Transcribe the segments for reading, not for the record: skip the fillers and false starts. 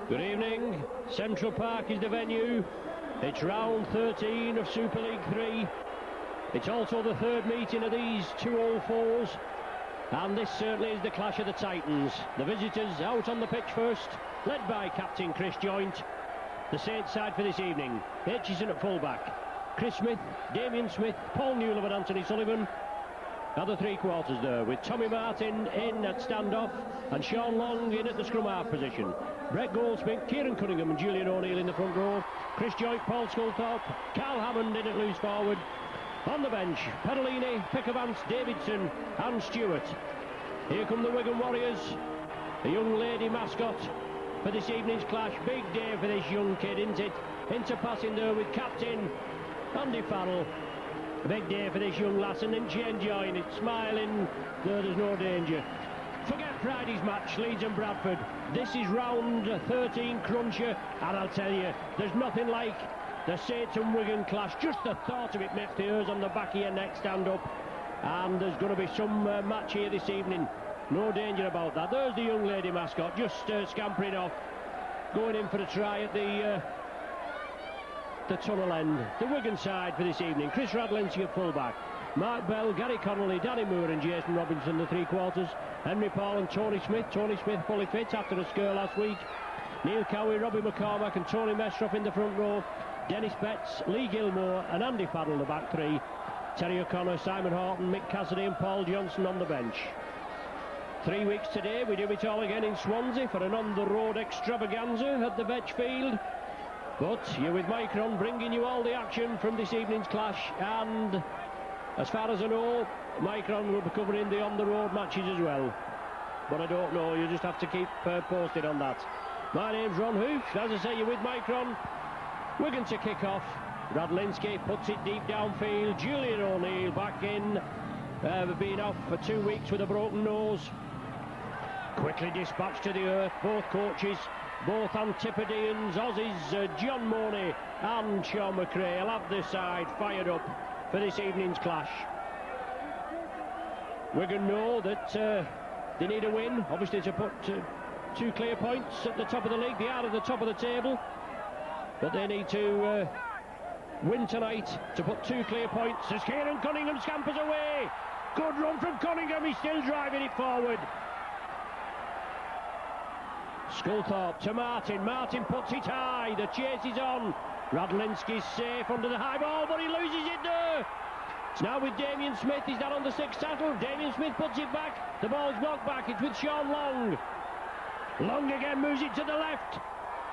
Good evening. Central Park is the venue. It's round 13 of Super League 3. It's also the third meeting of these two old foes. And this certainly is the clash of the Titans. The visitors out on the pitch first, led by captain Chris Joynt. The Saints side for this evening: Aitchison at full-back, Chris Smith, Damien Smith, Paul Newlove and Anthony Sullivan. Other three quarters there, with Tommy Martin in at standoff and Sean Long in at the scrum half position. Brett Goldsmith, Kieran Cunningham and Julian O'Neill in the front row. Chris Joynt, Paul Sculthorpe, Carl Hammond in at loose forward. On the bench, Pedalini, Pickavance, Davidson and Stewart. Here come the Wigan Warriors, the young lady mascot for this evening's clash. Big day for this young kid, isn't it? Into passing there with captain Andy Farrell. A big day for this young lass, and then she enjoying it, smiling. There's no danger. Forget Friday's match, Leeds and Bradford. This is round 13 cruncher, and I'll tell you, there's nothing like the Saints and Wigan clash. Just the thought of it makes the hairs on the back of your neck stand up. And there's going to be some match here this evening. No danger about that. There's the young lady mascot, just scampering off, going in for a try at the tunnel end. The Wigan side for this evening: Chris Radlinski at full-back, Mark Bell, Gary Connolly, Danny Moore and Jason Robinson the three quarters, Henry Paul and Tony Smith fully fit after a scare last week, Neil Cowie, Robbie McCormack and Tony Mestroff in the front row, Dennis Betts, Lee Gilmore and Andy Farrell the back three, Terry O'Connor, Simon Horton, Mick Cassidy and Paul Johnson on the bench. 3 weeks today we do it all again in Swansea for an on-the-road extravaganza at the Vetch Field. But you're with Micron, bringing you all the action from this evening's clash, and as far as I know, Micron will be covering the on-the-road matches as well. But I don't know, you just have to keep posted on that. My name's Ron Hoof. As I say, you're with Micron. Wigan to kick off. Radlinski puts it deep downfield. Julian O'Neill back in, being off for 2 weeks with a broken nose. Quickly dispatched to the earth, both coaches. Both Antipodeans, Aussies, John Money and Sean McRae will have this side fired up for this evening's clash. Wigan know that they need a win, obviously, to put 2 clear points at the top of the league. They are at the top of the table, but they need to win tonight to put 2 clear points as Kieran Cunningham scampers away. Good run from Cunningham, he's still driving it forward. Sculthorpe to Martin. Martin puts it high. The chase is on. Radlinski's safe under the high ball, but he loses it there. It's now with Damien Smith. He's not on the 6th tackle. Damien Smith puts it back. The ball's knocked back. It's with Sean Long. Long again moves it to the left.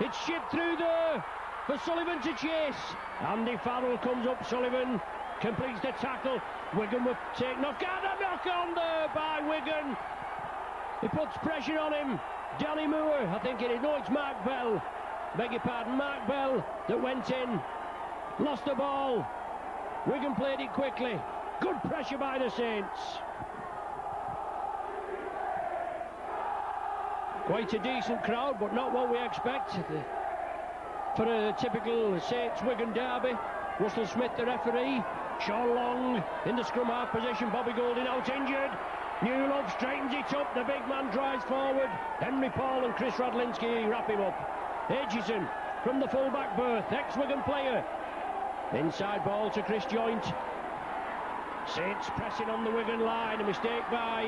It's shipped through there for Sullivan to chase. Andy Farrell comes up. Sullivan completes the tackle. Wigan will take knock out. A knock on there by Wigan. He puts pressure on him. Danny Moore, I think it is. No, it's Mark Bell. Beg your pardon, Mark Bell that went in. Lost the ball. Wigan played it quickly. Good pressure by the Saints. Quite a decent crowd, but not what we expect for a typical Saints-Wigan derby. Russell Smith, the referee. Sean Long in the scrum half position. Bobby Golding out injured. Newlove straightens it up, the big man drives forward. Henry Paul and Chris Radlinski wrap him up. Aitchison from the full-back berth, ex-Wigan player. Inside ball to Chris Joynt. Saints pressing on the Wigan line, a mistake by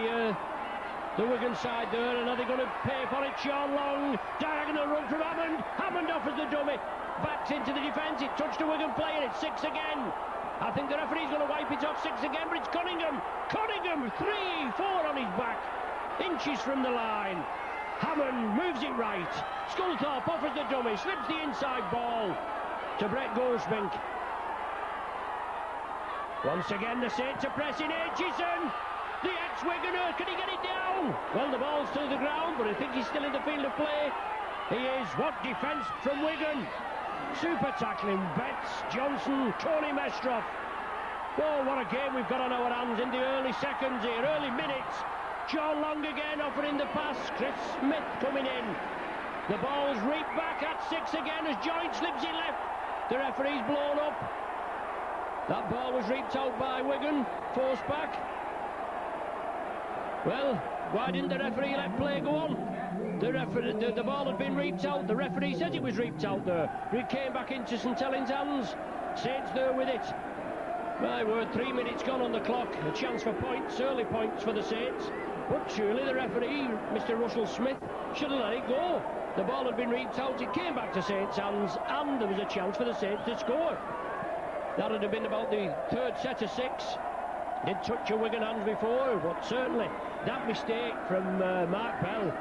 the Wigan side there, and are they going to pay for it? Sean Long, diagonal run from Hammond. Hammond offers the dummy, backs into the defence, it touched a Wigan player, it's 6 again. I think the referee's going to wipe it off 6 again, but it's Cunningham. Cunningham, 3-4 on his back. Inches from the line. Hammond moves it right. Sculthorpe offers the dummy, slips the inside ball to Brett Goldsmith. Once again, the Saints are pressing. Aitchison, the ex-Wiganer, can he get it down? Well, the ball's to the ground, but I think he's still in the field of play. He is. What defence from Wigan. Super tackling, Betts, Johnson, Tony Mestroff. Oh, what a game we've got on our hands in the early seconds here, early minutes. Sean Long again offering the pass. Chris Smith coming in. The ball's reaped back at 6 again as Joynt slips it left. The referee's blown up. That ball was reaped out by Wigan, forced back. Well, Why didn't the referee let play go on? The ball had been reaped out. The referee said it was reaped out there. It came back into St Helens' hands. Saints there with it. My word, 3 minutes gone on the clock. A chance for points, early points for the Saints. But surely the referee, Mr Russell Smith, should have let it go. The ball had been reaped out. It came back to Saints' hands, and there was a chance for the Saints to score. That would have been about the third set of 6. Did touch a Wigan hands before, but certainly that mistake from Mark Bell,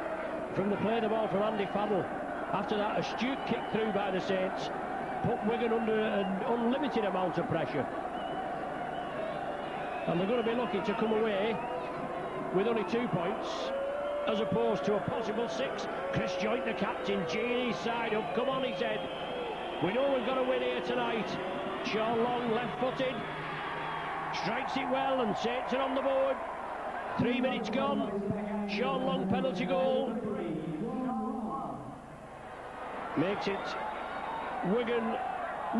from the play the ball from Andy Farrell, after that astute kick through by the Saints, put Wigan under an unlimited amount of pressure. And they're going to be lucky to come away with only 2 points, as opposed to a possible 6. Chris Joynt, the captain, Genie's side up. Come on, he said. We know we've got to win here tonight. Sean Long, left-footed, strikes it well, and Saints are on the board. 3 minutes gone. Sean Long penalty goal makes it Wigan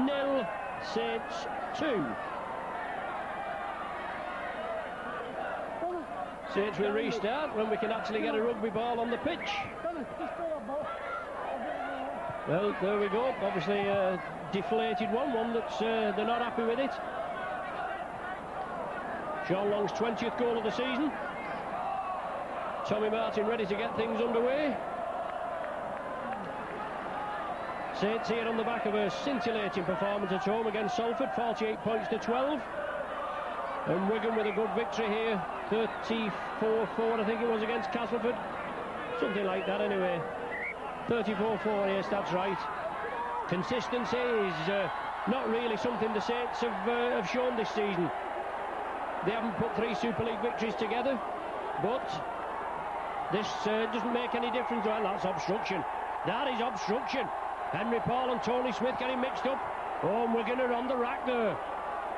0, Saints 2. Saints will restart when we can actually get a rugby ball on the pitch. Well, there we go. Obviously a deflated one that's they're not happy with it. Sean Long's 20th goal of the season. Tommy Martin ready to get things underway. Saints here on the back of a scintillating performance at home against Salford, 48 points to 12. And Wigan with a good victory here, 34-4 I think it was against Castleford. Something like that anyway. 34-4, yes, that's right. Consistency is not really something the Saints have shown this season. They haven't put 3 Super League victories together, but this doesn't make any difference. Well, that's obstruction. That is obstruction. Henry Paul and Tony Smith getting mixed up. Oh, and Wigan are on the rack there.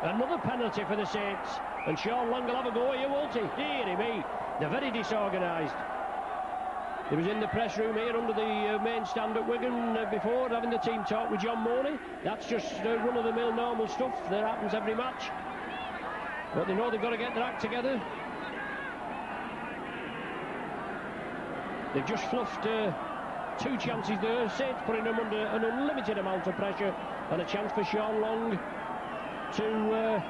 Another penalty for the Saints. And Sean Long will have a go here, won't he? Deary me. They're very disorganised. He was in the press room here under the main stand at Wigan before, having the team talk with John Mooney. That's just run-of-the-mill normal stuff that happens every match. But they know they've got to get their act together. They've just fluffed 2 chances there. Saints putting them under an unlimited amount of pressure, and a chance for Sean Long to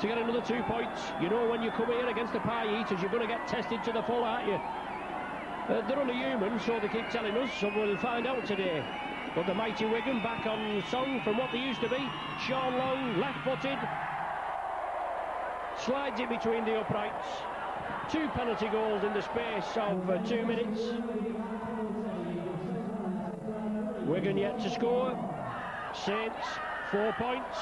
get another 2 points. You know, when you come here against the pie eaters, you're going to get tested to the full, aren't you? They're only human, so they keep telling us, so we'll find out today. But the mighty Wigan back on song from what they used to be. Sean Long, left-footed, slides it between the uprights. 2 penalty goals in the space of 2 minutes. Wigan yet to score. Saints 4 points.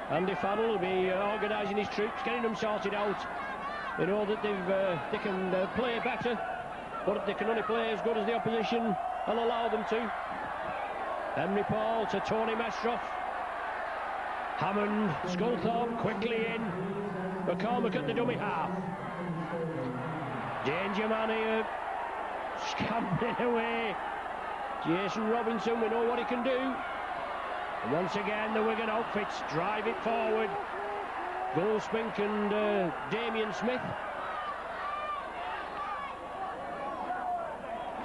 Andy Farrell will be organising his troops, getting them sorted out. They know that they can play better, but they can only play as good as the opposition will allow them to. Henry Paul to Tony Mestroff. Hammond, Sculthorpe quickly in. McCormack at the dummy half. Danger man here, scampering away. Jason Robinson, we know what he can do. And once again the Wigan outfits drive it forward. Goldspink and Damien Smith.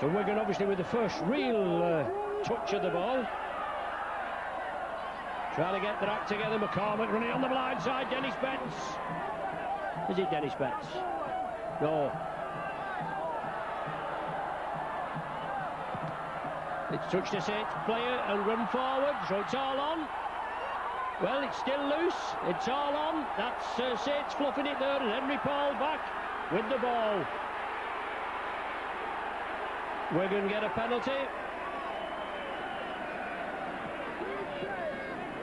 So Wigan obviously with the first real touch of the ball. Trying to get their act together. McCormack running on the blind side. Dennis Betts. Is it Dennis Betts? No. It's touched a Saints player and run forward, so it's all on. Well, it's still loose. It's all on. That's Saints fluffing it there, and Henry Paul back with the ball. Wigan get a penalty.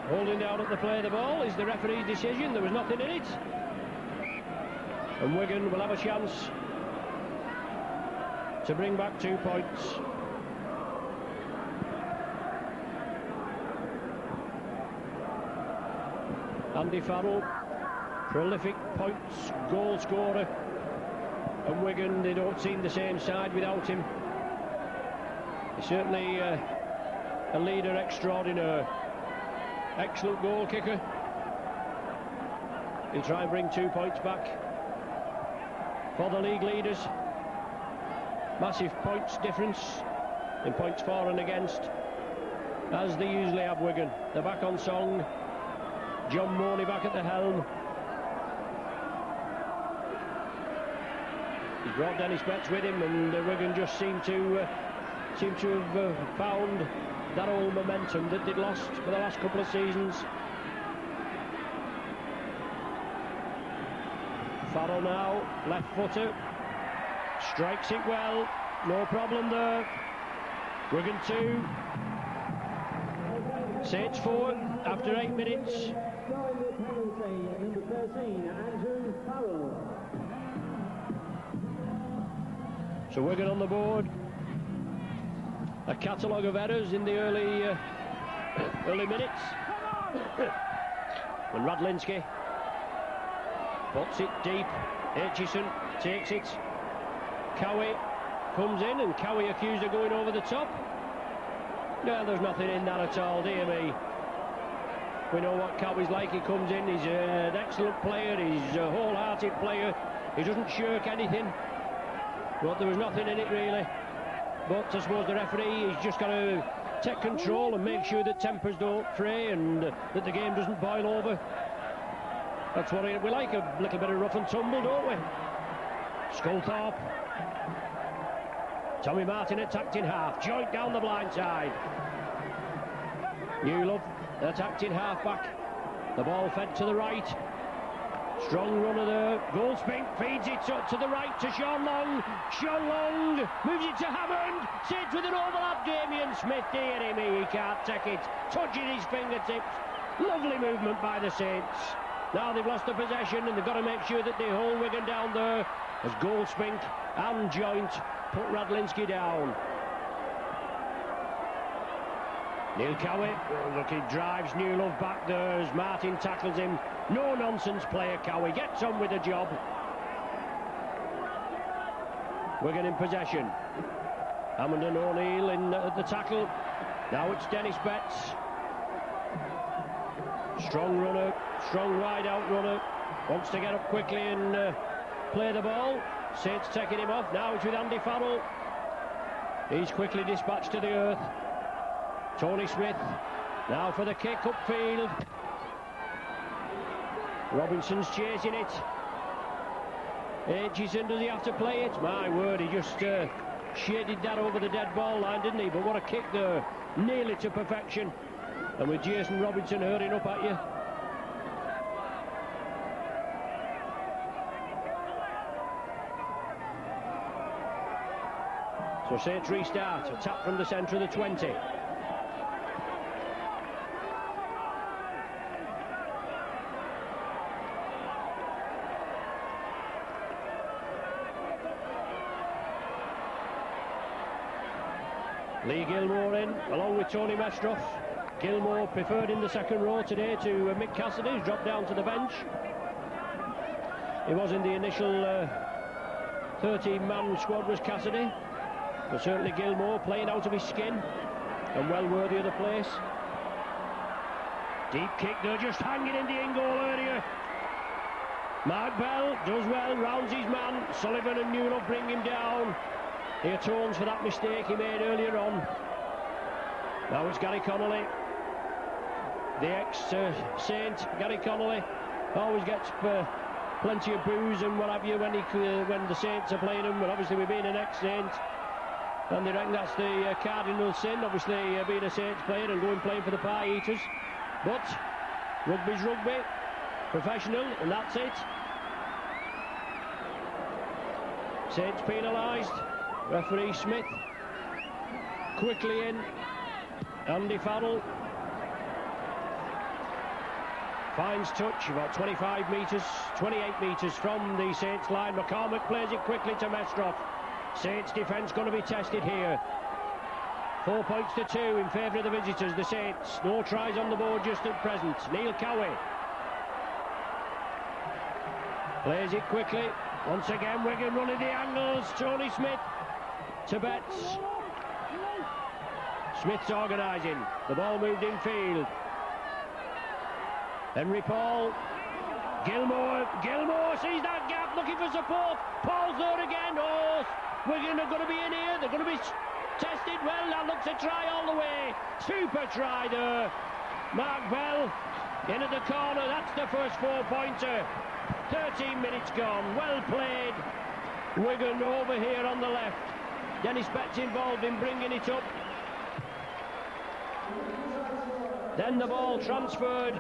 Holding down at the play of the ball is the referee's decision. There was nothing in it. And Wigan will have a chance to bring back 2 points. Andy Farrell, prolific points, goal scorer. And Wigan, they don't seem the same side without him. He's certainly a leader extraordinaire. Excellent goal kicker. He'll try and bring 2 points back for the league leaders. Massive points difference in points for and against, as they usually have, Wigan. They're back on song. John Morley back at the helm. He's brought Dennis Betts with him, and Wigan just seem to have found that old momentum that they'd lost for the last couple of seasons. Farrell now, left footer, strikes it well, no problem there. Wigan 2, Saints 4 after 8 minutes. So Wigan on the board. A catalogue of errors in the early minutes. And Radlinski puts it deep. Aitchison takes it. Cowie comes in, and Cowie accused of going over the top. No, there's nothing in that at all, dear me. We know what Cowie's like. He comes in, he's an excellent player, he's a wholehearted player. He doesn't shirk anything. But there was nothing in it, really. But I suppose the referee has just got to take control and make sure that tempers don't fray and that the game doesn't boil over. That's what we like, a little bit of rough and tumble, don't we? Sculthorpe. Tommy Martin attacked in half, joint down the blind side. Newlove attacked in half back. The ball fed to the right. Strong runner there. Goldspink feeds it up to the right to Sean Long. Sean Long moves it to Hammond. Sits with an overlap. Damien Smith, dear me, he can't take it. Touching his fingertips. Lovely movement by the Saints. Now they've lost the possession, and they've got to make sure that they hold Wigan down there as Goldspink and Joint put Radlinski down. Neil Cowie, look, he drives Newlove back there as Martin tackles him. No nonsense player, Cowie gets on with the job. Wigan in possession. Hammond and O'Neill in the tackle. Now it's Dennis Betts. Strong runner, strong wide out runner. Wants to get up quickly and play the ball. Saints taking him off. Now it's with Andy Farrell. He's quickly dispatched to the earth. Tony Smith now for the kick upfield. Robinson's chasing it. Aitchison, does he have to play it? My word, he just shaded that over the dead ball line, didn't he? But what a kick there, nearly to perfection. And with Jason Robinson hurrying up at you. So Saints restart, a tap from the centre of the 20. Lee Gilmore in, along with Tony Mestroff. Gilmore preferred in the second row today to Mick Cassidy, who's dropped down to the bench. He was in the initial 13-man squad, was Cassidy. But certainly Gilmore playing out of his skin and well worthy of the place. Deep kick there, just hanging in the in-goal area. Mark Bell does well, rounds his man. Sullivan and Newlove bring him down. He atones for that mistake he made earlier on. Now it's Gary Connolly. The ex-Saint, Gary Connolly, always gets plenty of boos and what have you when the Saints are playing him. But obviously we've been an ex-Saint, and they reckon that's the cardinal sin, obviously being a Saints player and going playing for the Pie Eaters. But rugby's rugby, professional, and that's it. Saints penalised. Referee Smith quickly in. Andy Farrell finds touch about 25 metres, 28 metres from the Saints line. McCormick plays it quickly to Mestroff. Saints defence going to be tested here. 4 points to 2 in favour of the visitors, the Saints. No tries on the board just at present. Neil Cowie plays it quickly. Once again Wigan running the angles. Tony Smith to Betts. Smith's organising. The ball moved in field. Henry Paul Gilmore sees that gap, looking for support. Paul's there again. Oh, Wigan are going to be in here. They're going to be tested. Well, that looks a try all the way. Super try there. Mark Bell in at the corner. That's the first 4-pointer. 13 minutes gone. Well played. Wigan over here on the left. Dennis Betts involved in bringing it up. Then the ball transferred.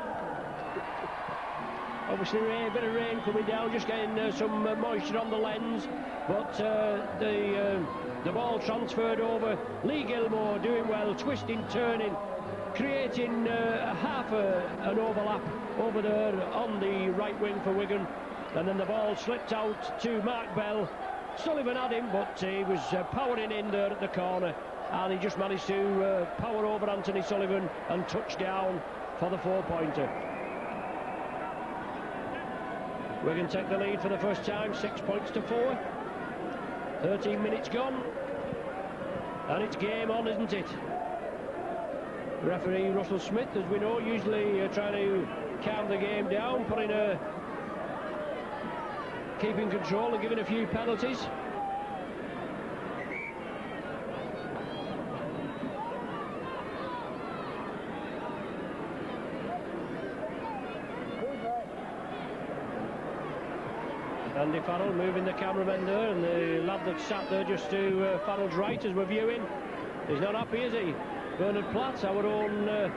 Obviously a bit of rain coming down, just getting some moisture on the lens. But the ball transferred over. Lee Gilmore doing well, twisting, turning, creating an overlap over there on the right wing for Wigan. And then the ball slipped out to Mark Bell. Sullivan had him, but he was powering in there at the corner, and he just managed to power over Anthony Sullivan and touch down for the 4-pointer. Wigan take the lead for the first time, 6 points to 4. 13 minutes gone, and it's game on, isn't it? Referee Russell Smith, as we know, usually trying to calm the game down, keeping control and giving a few penalties. Andy Farrell moving the cameraman there, and the lad that sat there just to Farrell's right as we're viewing, he's not happy, is he? Bernard Platt, our own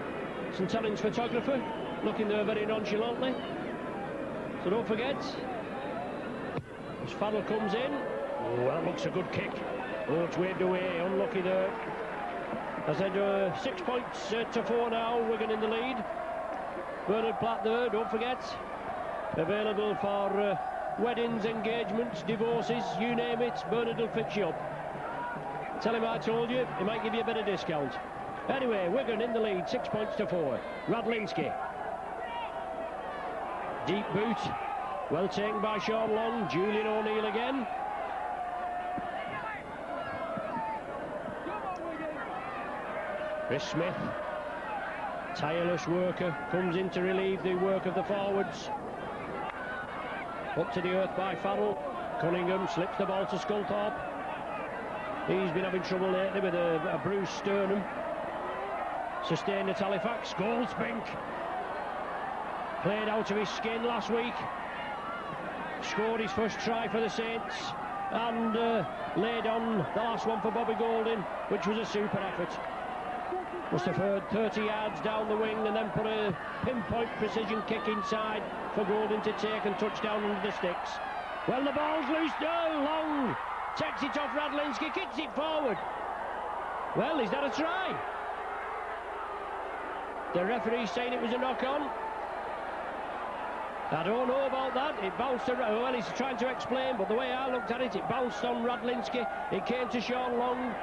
St Helens photographer, looking there very nonchalantly. So don't forget, as Farrell comes in, well, looks a good kick. Oh, it's waved away, unlucky there. As I said, 6 points to 4 now, Wigan in the lead. Bernard Platt there, don't forget, available for weddings, engagements, divorces, you name it, Bernard will fix you up. Tell him I told you, he might give you a bit of discount. Anyway, Wigan in the lead, 6 points to 4. Radlinski. Deep boot. Well taken by Sean Long. Julian O'Neill again. Chris Smith, tireless worker, comes in to relieve the work of the forwards. Up to the earth by Farrell. Cunningham slips the ball to Sculthorpe. He's been having trouble lately with a bruised sternum. Sustained at Halifax. Goldspink. Played out of his skin last week. Scored his first try for the Saints, and laid on the last one for Bobby Golding, which was a super effort. Must have heard 30 yards down the wing and then put a pinpoint precision kick inside for Golding to take and touch down under the sticks. Well, the ball's loose now. Long takes it off Radlinski, kicks it forward. Well, is that a try? The referee's saying it was a knock-on. I don't know about that. It bounced around. Well, he's trying to explain, but the way I looked at it, it bounced on Radlinski. It came to Sean Long.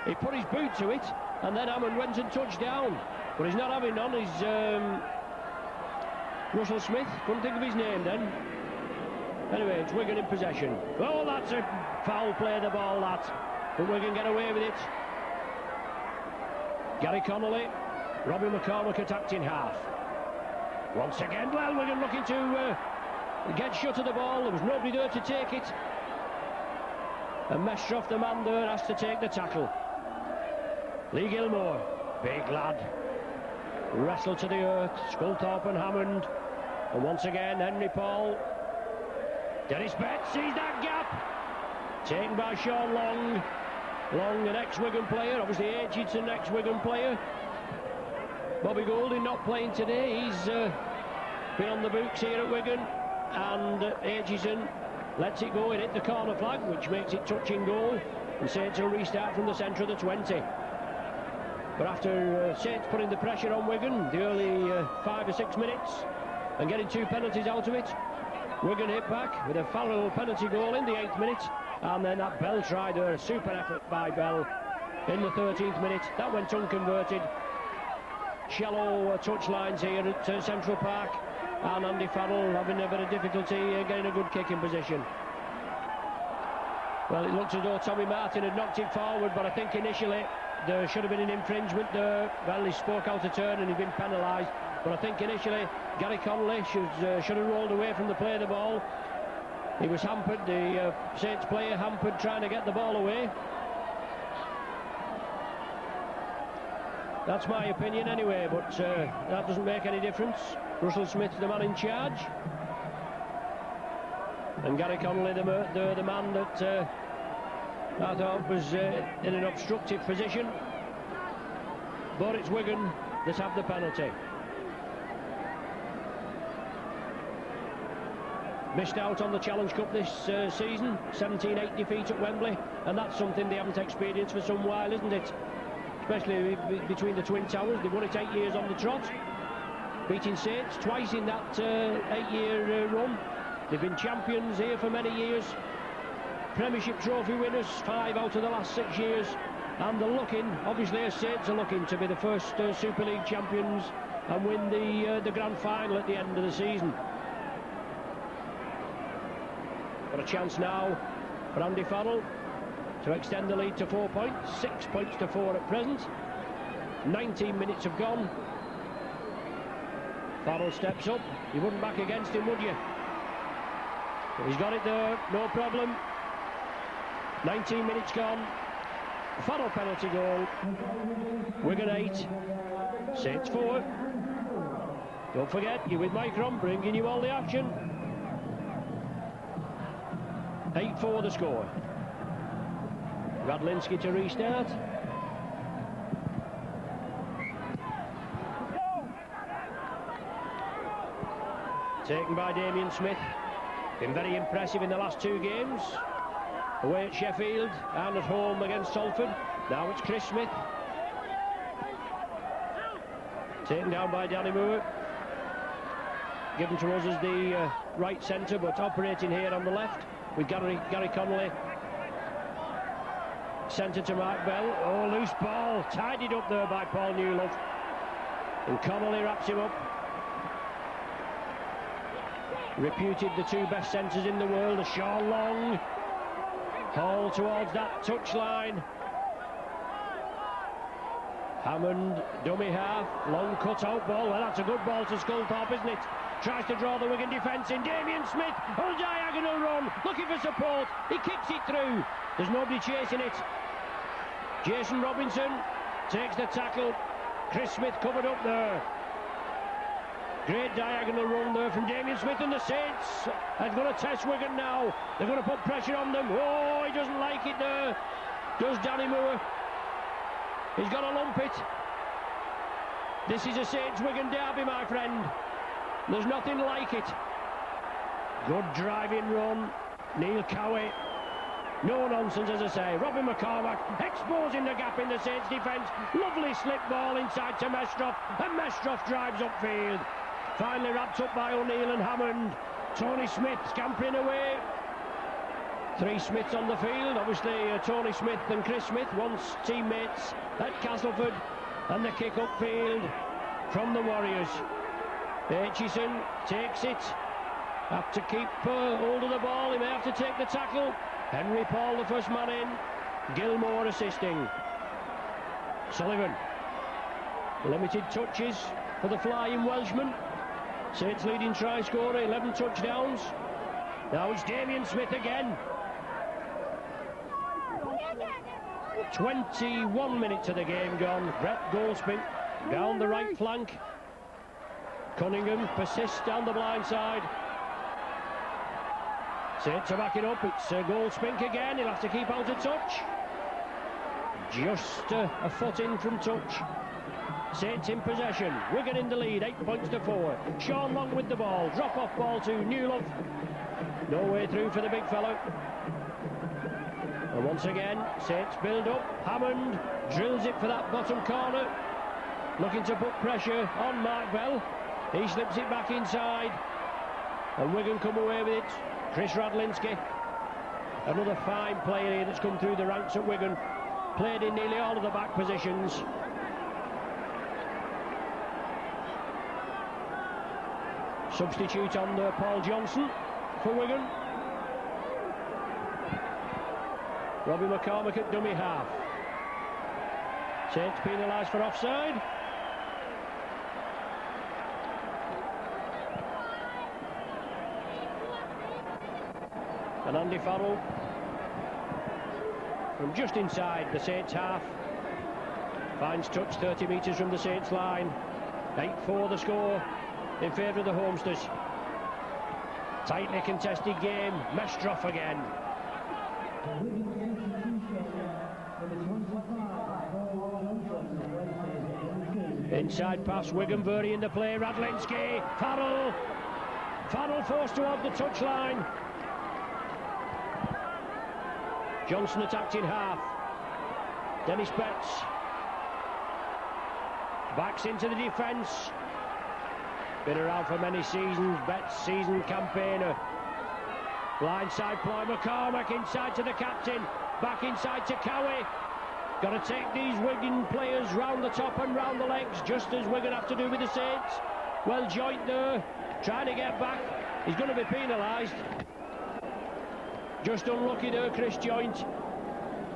He put his boot to it, and then Hammond went and touched down. But he's not having none. He's Russell Smith. Couldn't think of his name then. Anyway, it's Wigan in possession. Oh, that's a foul play, the ball, that. But Wigan get away with it. Gary Connolly. Robbie McCormack attacked in half. Once again, well, Wigan looking to get shut of the ball. There was nobody there to take it. And Mestroff, the man there, has to take the tackle. Lee Gilmore, big lad. Wrestled to the earth. Sculthorpe and Hammond. And once again, Henry Paul. Dennis Betts sees that gap. Taken by Sean Long. Long, an ex-Wigan player. Obviously, Aitchison, ex-Wigan player. Bobby Golding not playing today. He's been on the books here at Wigan, and Aitchison lets it go and hit the corner flag, which makes it touch in goal, and Saints will restart from the centre of the 20. But after Saints putting the pressure on Wigan, the early 5 or 6 minutes, and getting 2 penalties out of it, Wigan hit back with a Farrell penalty goal in the 8th minute, and then that Bell try there, a super effort by Bell in the 13th minute. That went unconverted. Shallow touch lines here at Central Park, and Andy Farrell having a bit of difficulty getting a good kicking position. Well, it looks as though Tommy Martin had knocked it forward, but I think initially there should have been an infringement there. Well, he spoke out of turn and he's been penalised. But I think initially Gary Connolly should have rolled away from the play of the ball. He was hampered, the Saints player hampered trying to get the ball away. That's my opinion anyway, but that doesn't make any difference. Russell Smith, the man in charge. And Gary Connolly, the man that I thought was in an obstructive position. But it's Wigan that have the penalty. Missed out on the Challenge Cup this season, 17-8 defeat at Wembley, and that's something they haven't experienced for some while, isn't it? Especially between the Twin Towers. They've won it 8 years on the trot, beating Saints twice in that 8-year run. They've been champions here for many years, Premiership trophy winners 5 out of the last 6 years, and they're looking, obviously as Saints are looking to be the first Super League champions and win the grand final at the end of the season. Got a chance now for Andy Farrell to extend the lead to 4 points, 6 points to 4 at present. 19 minutes have gone. Farrell steps up. You wouldn't back against him, would you? But he's got it there, no problem. 19 minutes gone. Farrell penalty goal. Wigan 8, Saints 4. Don't forget, you're with Micron, bringing you all the action. 8-4 the score. Radlinski to restart. Taken by Damien Smith. Been very impressive in the last 2 games. Away at Sheffield and at home against Salford. Now it's Chris Smith. Taken down by Danny Moore. Given to us as the right centre, but operating here on the left with Gary Connolly. Centre to Mark Bell. Oh, loose ball. Tidied up there by Paul Newlove. And Connolly wraps him up. Reputed the 2 best centres in the world, a Sean Long. Hall towards that touchline. Hammond, dummy half, long cut-out ball. Well, that's a good ball to Sculthorpe, isn't it? Tries to draw the Wigan defence in. Damien Smith on a diagonal run, looking for support. He kicks it through. There's nobody chasing it. Jason Robinson takes the tackle. Chris Smith covered up there. Great diagonal run there from Damien Smith, and the Saints are going to test Wigan now. They're going to put pressure on them. Oh, he doesn't like it there. Does Danny Moore. He's got to lump it. This is a Saints-Wigan derby, my friend. There's nothing like it. Good driving run. Neil Cowie. No nonsense, as I say. Robin McCormack exposing the gap in the Saints defence. Lovely slip ball inside to Mestroff, and Mestroff drives upfield. Finally wrapped up by O'Neill and Hammond. Tony Smith scampering away. 3 Smiths on the field. Obviously Tony Smith and Chris Smith, once teammates at Castleford. And the kick upfield from the Warriors. Aitchison takes it. Have to keep hold of the ball. He may have to take the tackle. Henry Paul, the first man in. Gilmore assisting. Sullivan. Limited touches for the flying Welshman. Saints leading try scorer, 11 touchdowns. Now it's Damien Smith again. 21 minutes of the game gone. Brett Goldspink down the right flank. Cunningham persists down the blind side. Saints are backing up. It's Goldspink again. He'll have to keep out of touch. Just a foot in from touch. Saints in possession. Wigan in the lead, 8 points to 4. Sean Long with the ball. Drop off ball to Newlove. No way through for the big fellow. And once again, Saints build up. Hammond drills it for that bottom corner. Looking to put pressure on Mark Bell. He slips it back inside. And Wigan come away with it. Chris Radlinski. Another fine player here that's come through the ranks at Wigan. Played in nearly all of the back positions. Substitute on Paul Johnson for Wigan. Robbie McCormack at dummy half. Saints penalised for offside. And Andy Farrell from just inside the Saints half finds touch 30 metres from the Saints line. 8-4 the score in favour of the Homesters. Tightly contested game. Mestroff again. Inside pass, Wigan in the play. Radlinski, Farrell forced towards the touchline. Johnson attacked in half. Dennis Betts backs into the defence. Been around for many seasons. Betts, seasoned campaigner. Blindside ploy. McCormack inside to the captain. Back inside to Cowie. Got to take these Wigan players round the top and round the legs, just as Wigan have to do with the Saints. Well, Joint there, trying to get back. He's going to be penalised. Just unlucky there, Chris Joint.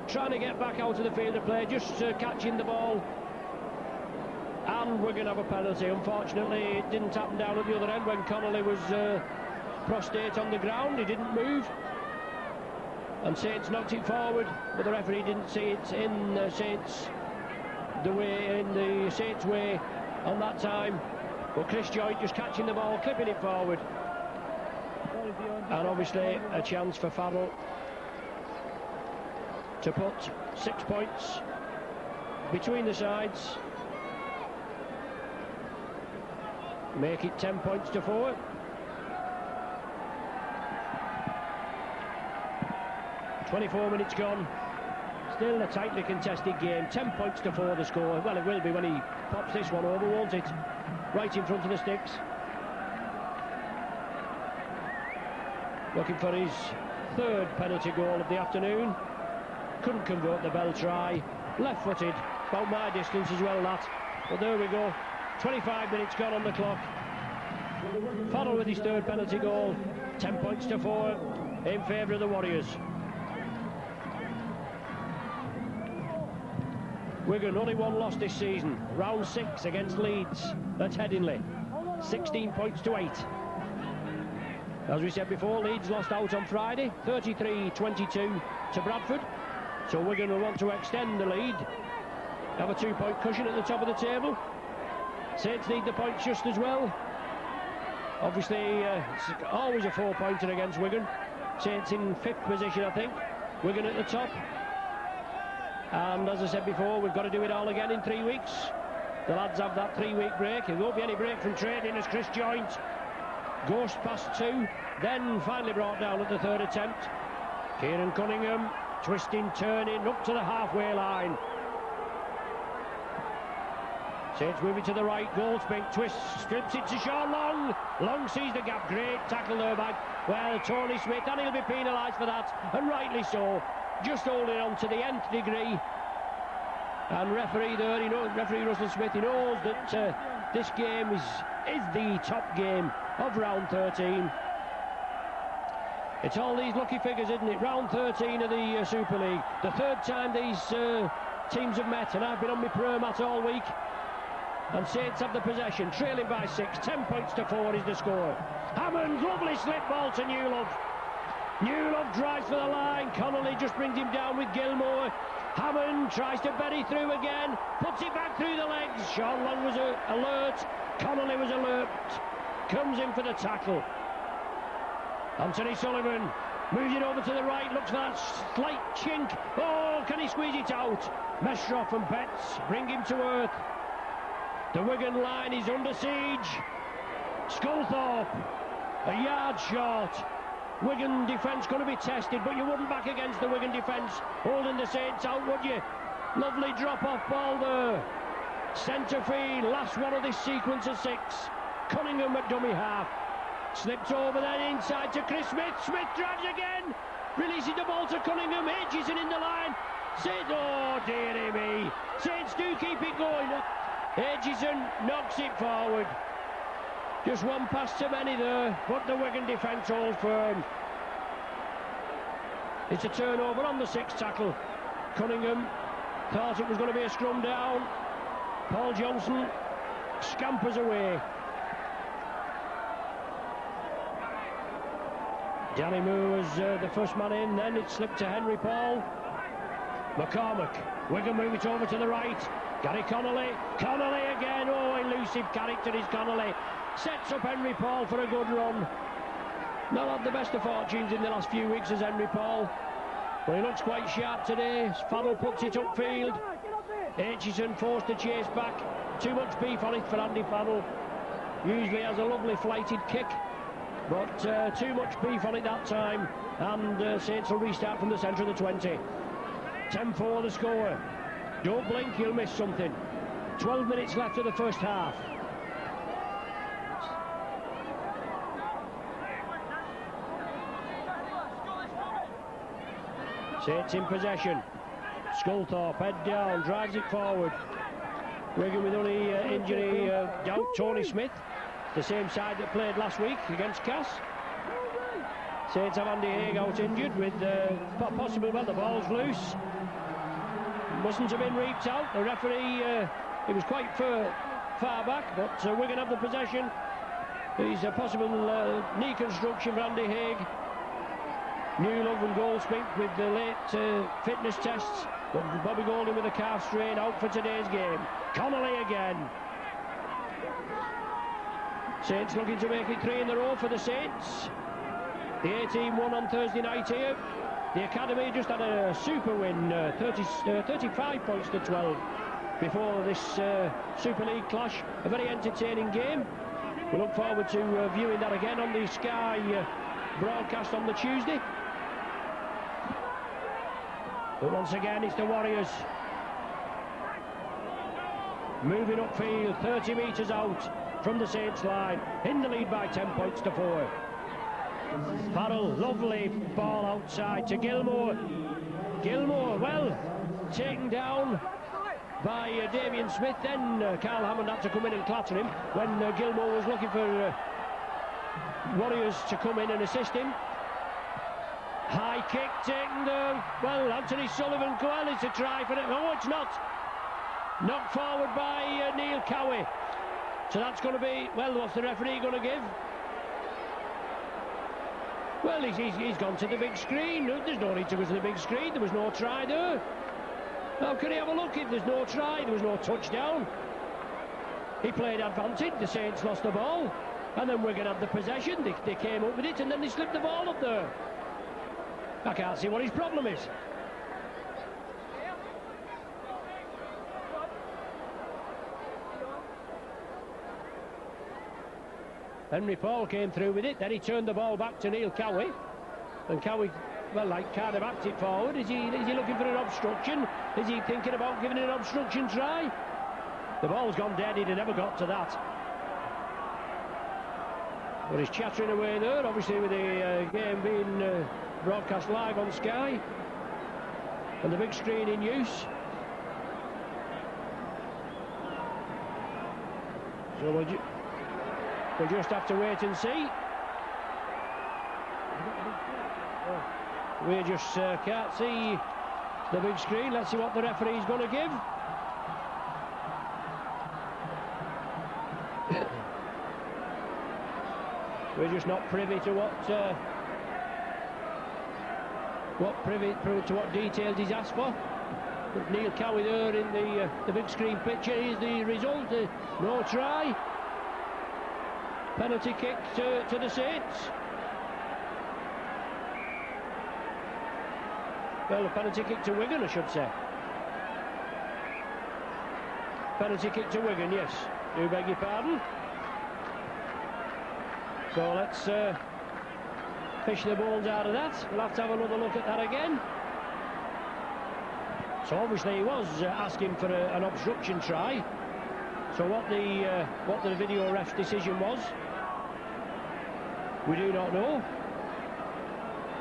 Trying to get back out of the field of play, just catching the ball. And we're going to have a penalty. Unfortunately, it didn't happen down at the other end when Connolly was prostrate on the ground. He didn't move. And Saints knocked it forward, but the referee didn't see it in the Saints' way on that time. But Chris Joint just catching the ball, clipping it forward. And obviously a chance for Farrell to put 6 points between the sides. Make it 10 points to 4. "24 minutes gone. Still a tightly contested game. 10 points to 4 the score. Well, it will be when he pops this one over, won't it? Right in front of the sticks. Looking for his 3rd penalty goal of the afternoon. Couldn't convert the bell try. Left-footed. About my distance as well, that. But there we go. 25 minutes gone on the clock. Farrell with his 3rd penalty goal. 10 points to 4 in favour of the Warriors. Wigan only one loss this season. Round 6 against Leeds at Headingley. 16 points to 8. As we said before, Leeds lost out on Friday, 33-22 to Bradford. So Wigan will want to extend the lead. Have a 2-point cushion at the top of the table. Saints need the points just as well. Obviously, it's always a 4-pointer against Wigan. Saints in 5th position, I think. Wigan at the top. And as I said before, we've got to do it all again in 3 weeks. The lads have that 3-week break. There won't be any break from training as Chris Joint goes past 2, then finally brought down at the 3rd attempt. Kieran Cunningham, twisting, turning, up to the halfway line. Saints moving to the right, Goldspink twists, strips it to Sean Long. Long sees the gap, great tackle there back. Well, Tony Smith, and he'll be penalised for that, and rightly so. Just holding on to the nth degree. And referee there, referee Russell Smith, he knows that this game is the top game of round 13. It's all these lucky figures, isn't it? Round 13 of the Super League. The 3rd time these teams have met, and I've been on my prayer mat all week. And Saints have the possession, trailing by 6. 10 points to 4 is the score. Hammond, lovely slip ball to Newlove. Newlove drives for the line. Connolly just brings him down with Gilmore. Hammond tries to bury through again, puts it back through the legs. Sean Long was alert. Connolly was alert. Comes in for the tackle. Anthony Sullivan moves it over to the right, looks for that slight chink. Oh, can he squeeze it out? Mestroff and Betts bring him to earth. The Wigan line is under siege. Sculthorpe, a yard short. Wigan defence going to be tested, but you wouldn't back against the Wigan defence holding the Saints out, would you? Lovely drop-off ball there. Centre field, last one of this sequence of 6. Cunningham at dummy half. Slipped over then inside to Chris Smith. Smith drives again. Releasing the ball to Cunningham. Aitchison in the line. Saints, oh dearie me. Saints do keep it going. Aitchison knocks it forward. Just one pass too many there, but the Wigan defence holds firm. It's a turnover on the 6th tackle. Cunningham thought it was going to be a scrum down. Paul Johnson scampers away. Danny Moore was the first man in, then it slipped to Henry Paul. McCormack, Wigan move it over to the right. Gary Connolly again, oh, elusive character is Connolly. Sets up Henry Paul for a good run. Not had the best of fortunes in the last few weeks as Henry Paul, but he looks quite sharp today. Farrell puts it upfield. Aitchison forced to chase back. Too much beef on it for Andy Farrell. Usually has a lovely flighted kick, but too much beef on it that time, and Saints will restart from the centre of the 20. 10-4 the score. Don't blink, you'll miss something. 12 minutes left of the first half. Saints in possession. Sculthorpe, head down, drives it forward. Wigan with only injury doubt. Tony Smith, the same side that played last week against Cass. Saints have Andy Haig out injured with possibly, well, the ball's loose. Mustn't have been reaped out. The referee, he was quite far back, but Wigan have the possession. There's a possible knee construction for Andy Haig. Newlove and Goldsmith with the late fitness tests. But Bobby Golding with a calf strain out for today's game. Connolly again. Saints looking to make it 3 in a row for the Saints. The A-team won on Thursday night here. The Academy just had a super win, 35 points to 12 before this Super League clash. A very entertaining game. We look forward to viewing that again on the Sky broadcast on the Tuesday. But once again, it's the Warriors moving upfield, 30 metres out from the Saints line, in the lead by 10 points to 4. Farrell, lovely ball outside to Gilmore. Gilmore, well, taken down by Damien Smith. Then Carl Hammond had to come in and clatter him when Gilmore was looking for Warriors to come in and assist him. High kick taken down. Well, Anthony Sullivan, well, it's a try for it. Oh, it's not. Knocked forward by Neil Cowie. So that's going to be, well, what's the referee going to give? Well, he's gone to the big screen. There's no need to go to the big screen. There was no try there. How can he have a look if there's no try? There was no touchdown. He played advantage. The Saints lost the ball. And then Wigan had the possession. They came up with it and then they slipped the ball up there. I can't see what his problem is. Henry Paul came through with it, then he turned the ball back to Neil Cowie. And Cowie, well, like, kind of acted forward. Is he looking for an obstruction? Is he thinking about giving an obstruction try? The ball's gone dead, he'd have never got to that. But he's chattering away there, obviously with the game being broadcast live on Sky and the big screen in use. So we'll just have to wait and see. We just can't see the big screen. Let's see what the referee's going to give. We're just not privy to what details he's asked for. But Neil Cowie there in the big screen picture. Here's the result. No try. Penalty kick to the Saints. Well, a penalty kick to Wigan, I should say. Penalty kick to Wigan, yes. Do beg your pardon. So let's fish the balls out of that. We'll have to have another look at that again. So obviously he was asking for an obstruction try. So what the video ref decision was, we do not know.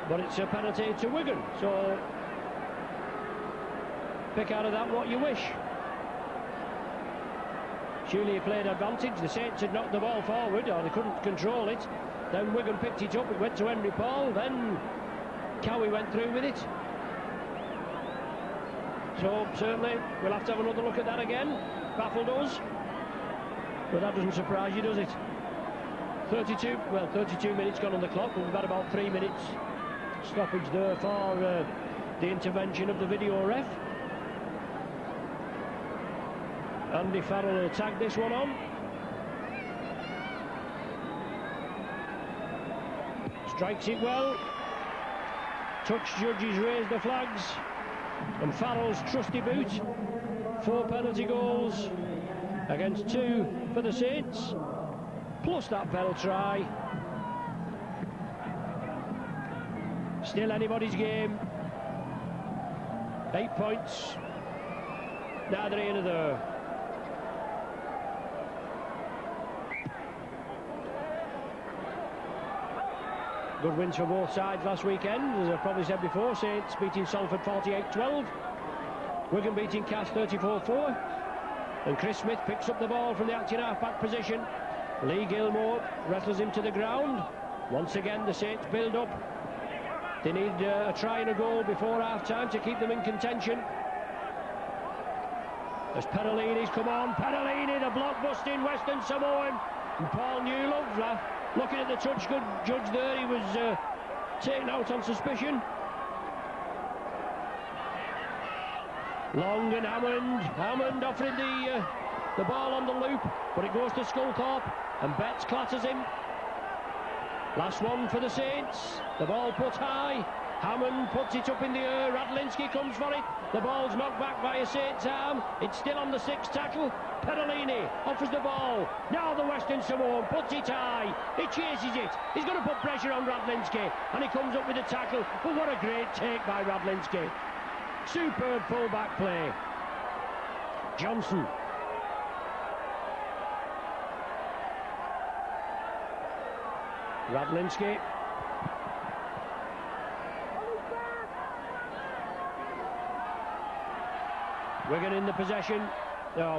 But it's a penalty to Wigan. So pick out of that what you wish. Surely played advantage. The Saints had knocked the ball forward, or they couldn't control it. Then Wigan picked it up. It went to Henry Paul. Then Cowie went through with it. So certainly we'll have to have another look at that again. Baffled us. But that doesn't surprise you, does it? 32 minutes gone on the clock. We've had about 3 minutes stoppage there for the intervention of the video ref. Andy Farrell will tag this one on. Strikes it well. Touch judges raise the flags. And Farrell's trusty boot. 4 penalty goals against 2 for the Saints. Plus that Bell try. Still anybody's game. 8 points. Neither here nor there. Good wins for both sides last weekend, as I've probably said before. Saints beating Salford 48-12. Wigan beating Cass 34-4. And Chris Smith picks up the ball from the acting half-back position. Lee Gilmore wrestles him to the ground. Once again, the Saints build up. They need a try and a goal before half-time to keep them in contention. As Perolini's come on. Perolini, the block-busting Western Samoan. And Paul Newlove, looking at the touch good judge there, he was taken out on suspicion. Long and Hammond offering the ball on the loop, but it goes to Sculthorpe, and Betts clatters him. Last one for the Saints. The ball put high. Hammond puts it up in the air. Radlinski comes for it. The ball's knocked back by a Saints arm. It's still on the 6th tackle. Perolini offers the ball. Now the Western Samoan puts it high. He chases it. He's going to put pressure on Radlinski, and he comes up with a tackle. But what a great take by Radlinski. Superb full-back play. Johnson. Radlinski. Wigan in the possession.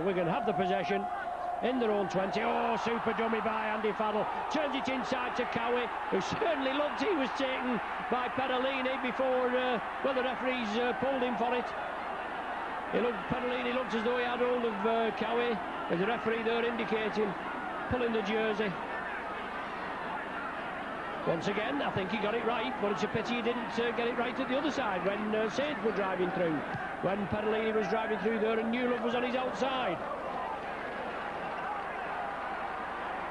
Wigan have the possession in their own 20. Oh, super dummy by Andy Farrell. Turns it inside to Cowie, who certainly looked he was taken by Perolini before the referees pulled him for it. Perolini looked as though he had hold of Cowie, with the referee there indicating pulling the jersey. Once again, I think he got it right, but it's a pity he didn't get it right at the other side when Saints were driving through. When Perolini was driving through there and Newlove was on his outside.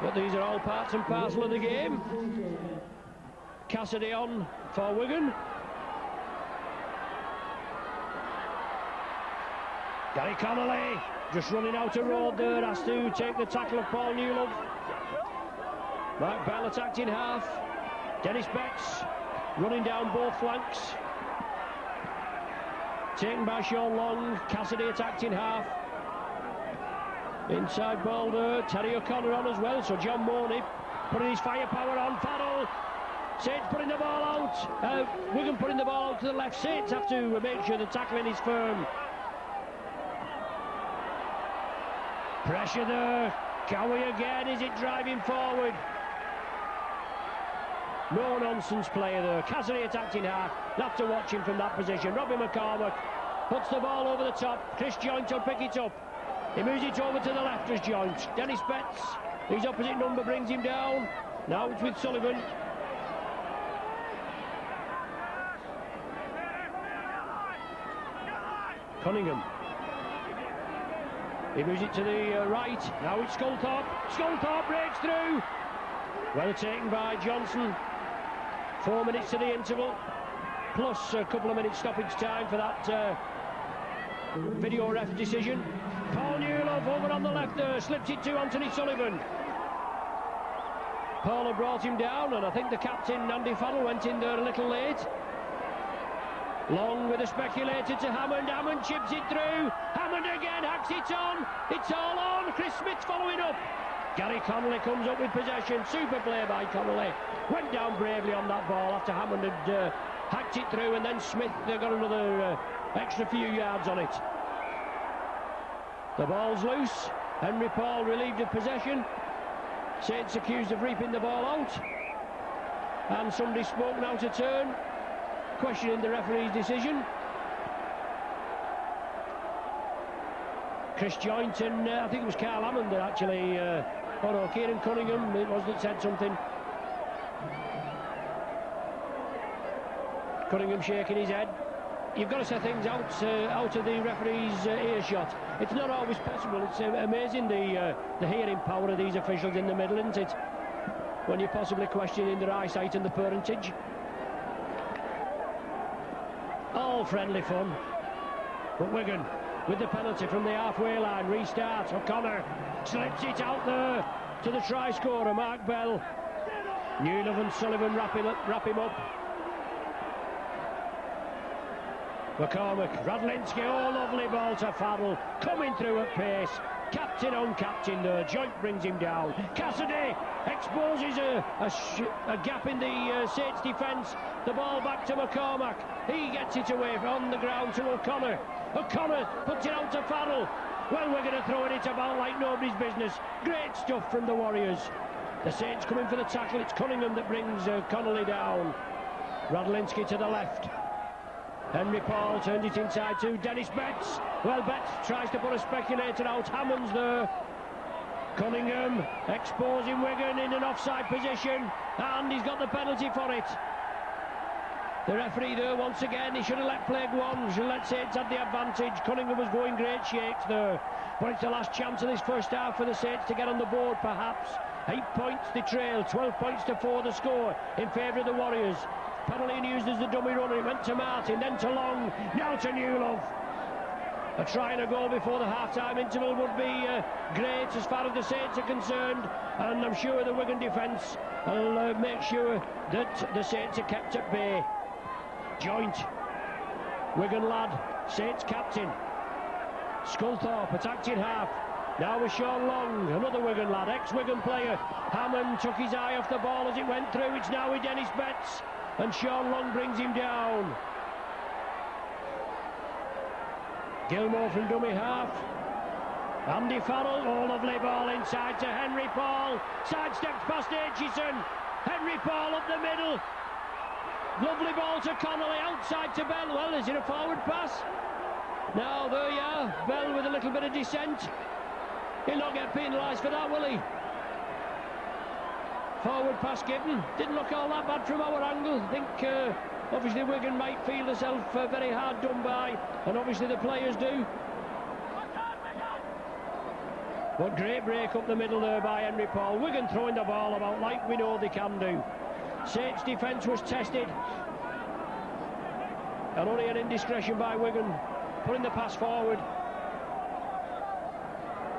But these are all parts and parcel of the game. Cassidy on for Wigan. Gary Connolly just running out of road there, has to take the tackle of Paul Newlove. Mark Bell attacked in half. Dennis Betts running down both flanks. Taken by Sean Long. Cassidy attacked in half. Inside ball there. Terry O'Connor on as well. So John Morney putting his firepower on. Farrell. Saints putting the ball out. Wigan putting the ball out to the left. Saints have to make sure the tackling is firm. Pressure there. Cowie again. Is it driving forward? No nonsense player there. Cassidy attacked in half. Have to watch him from that position. Robbie McCormack puts the ball over the top. Chris Joint will pick it up. He moves it over to the left as Joint. Dennis Betts, his opposite number, brings him down. Now it's with Sullivan. Cunningham. He moves it to the right. Now it's Sculthorpe. Sculthorpe breaks through. Well taken by Johnson. 4 minutes to the interval, plus a couple of minutes stoppage time for that video ref decision. Paul Newlove over on the left there, slips it to Anthony Sullivan. Paul had brought him down, and I think the captain, Andy Farrell, went in there a little late. Long with a speculator to Hammond. Hammond chips it through. Hammond again, hacks it on. It's all on. Chris Smith following up. Gary Connolly comes up with possession. Super play by Connolly. Went down bravely on that ball after Hammond had hacked it through, and then Smith got another extra few yards on it. The ball's loose. Henry Paul relieved of possession. Saints accused of reaping the ball out. And somebody spoke now to turn, questioning the referee's decision. Chris Joint and I think it was Carl Hammond that actually Oh no, Kieran Cunningham, it was that said something. Cunningham shaking his head. You've got to set things out of the referee's earshot. It's not always possible. It's amazing the hearing power of these officials in the middle, isn't it? When you're possibly questioning their eyesight and the parentage. All friendly fun. But Wigan, with the penalty from the halfway line, restart. O'Connor slips it out there to the try scorer, Mark Bell. Newlove and Sullivan wrap him up. McCormack, Radlinski, oh lovely ball to Farrell, coming through at pace. Captain on captain there, Joint brings him down. Cassidy exposes a gap in the Saints defence. The ball back to McCormack. He gets it away on the ground to O'Connor. O'Connor puts it out to Farrell. Well, we're going to throw it about like nobody's business. Great stuff from the Warriors. The Saints coming for the tackle. It's Cunningham that brings Connolly down. Radlinski to the left. Henry Paul turns it inside to Dennis Betts. Well, Betts tries to put a speculator out. Hammond's there. Cunningham exposing Wigan in an offside position, and he's got the penalty for it. The referee there once again, he should have let play go on. Should have let Saints have the advantage. Cunningham was going great shakes there, but it's the last chance of this first half for the Saints to get on the board perhaps. 8 points they trail, 12 points to 4 the score in favour of the Warriors. Panellini used as the dummy runner. It went to Martin, then to Long, now to Newlove. A try and a goal before the half-time interval would be great as far as the Saints are concerned, and I'm sure the Wigan defence will make sure that the Saints are kept at bay. Joint, Wigan lad, Saints captain. Sculthorpe attacked in half. Now with Sean Long, another Wigan lad, ex-Wigan player. Hammond took his eye off the ball as it went through. It's now with Dennis Betts, and Sean Long brings him down. Gilmore from dummy half. Andy Farrell, oh lovely ball inside to Henry Paul. Sidesteps past Aitchison. Henry Paul up the middle. Lovely ball to Connolly, outside to Bell. Well, is it a forward pass? Now, there you are. Bell with a little bit of descent. He'll not get penalised for that, will he? Forward pass given. Didn't look all that bad from our angle. I think obviously Wigan might feel themselves very hard done by, and obviously the players do. But great break up the middle there by Henry Paul. Wigan throwing the ball about like we know they can do. Saints defence was tested, and only an indiscretion by Wigan putting the pass forward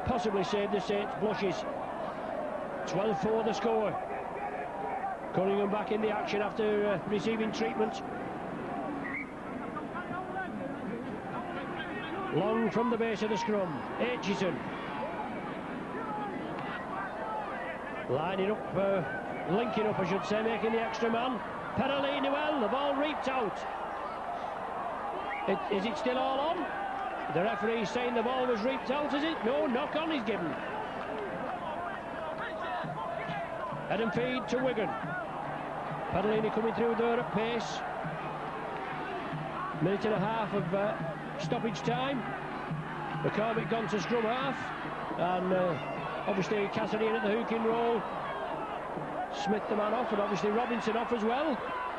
possibly saved the Saints blushes. 12-4 the score. Cunningham back in the action after receiving treatment. Long from the base of the scrum. Aitchison lining up, linking up I should say, making the extra man. Perellini, well, the ball reaped out. Is it still all on? The referee saying the ball was reaped out, is it? No, knock on is given. Head and feed to Wigan. Perellini coming through there at pace. Minute and a half of stoppage time. McCormick gone to scrum half, and obviously Cassidy in at the hooking roll. Smith the man off, and obviously Robinson off as well.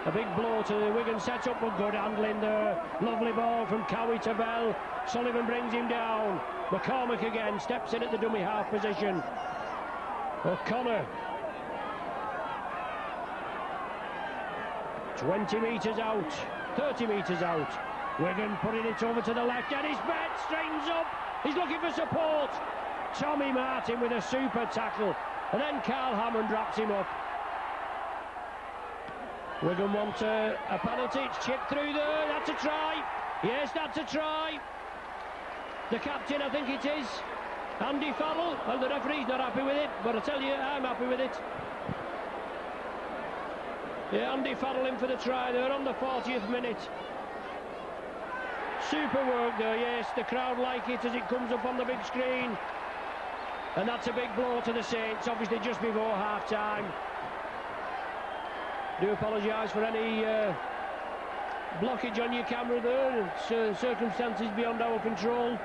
A big blow to the Wigan set-up, but good handling there. Lovely ball from Cowie to Bell. Sullivan brings him down. McCormick again steps in at the dummy half position. O'Connor. 20 metres out, 30 metres out. Wigan putting it over to the left. Dennis Betts straightens up. He's looking for support. Tommy Martin with a super tackle. And then Carl Hammond wraps him up. Wigan want a penalty. It's chipped through there. That's a try. Yes, that's a try. The captain, I think it is, Andy Farrell. Well, the referee's not happy with it, but I tell you, I'm happy with it. Yeah, Andy Farrell in for the try there on the 40th minute. Super work there, yes. The crowd like it as it comes up on the big screen. And that's a big blow to the Saints, obviously just before half-time. Do apologise for any blockage on your camera there. It's circumstances beyond our control.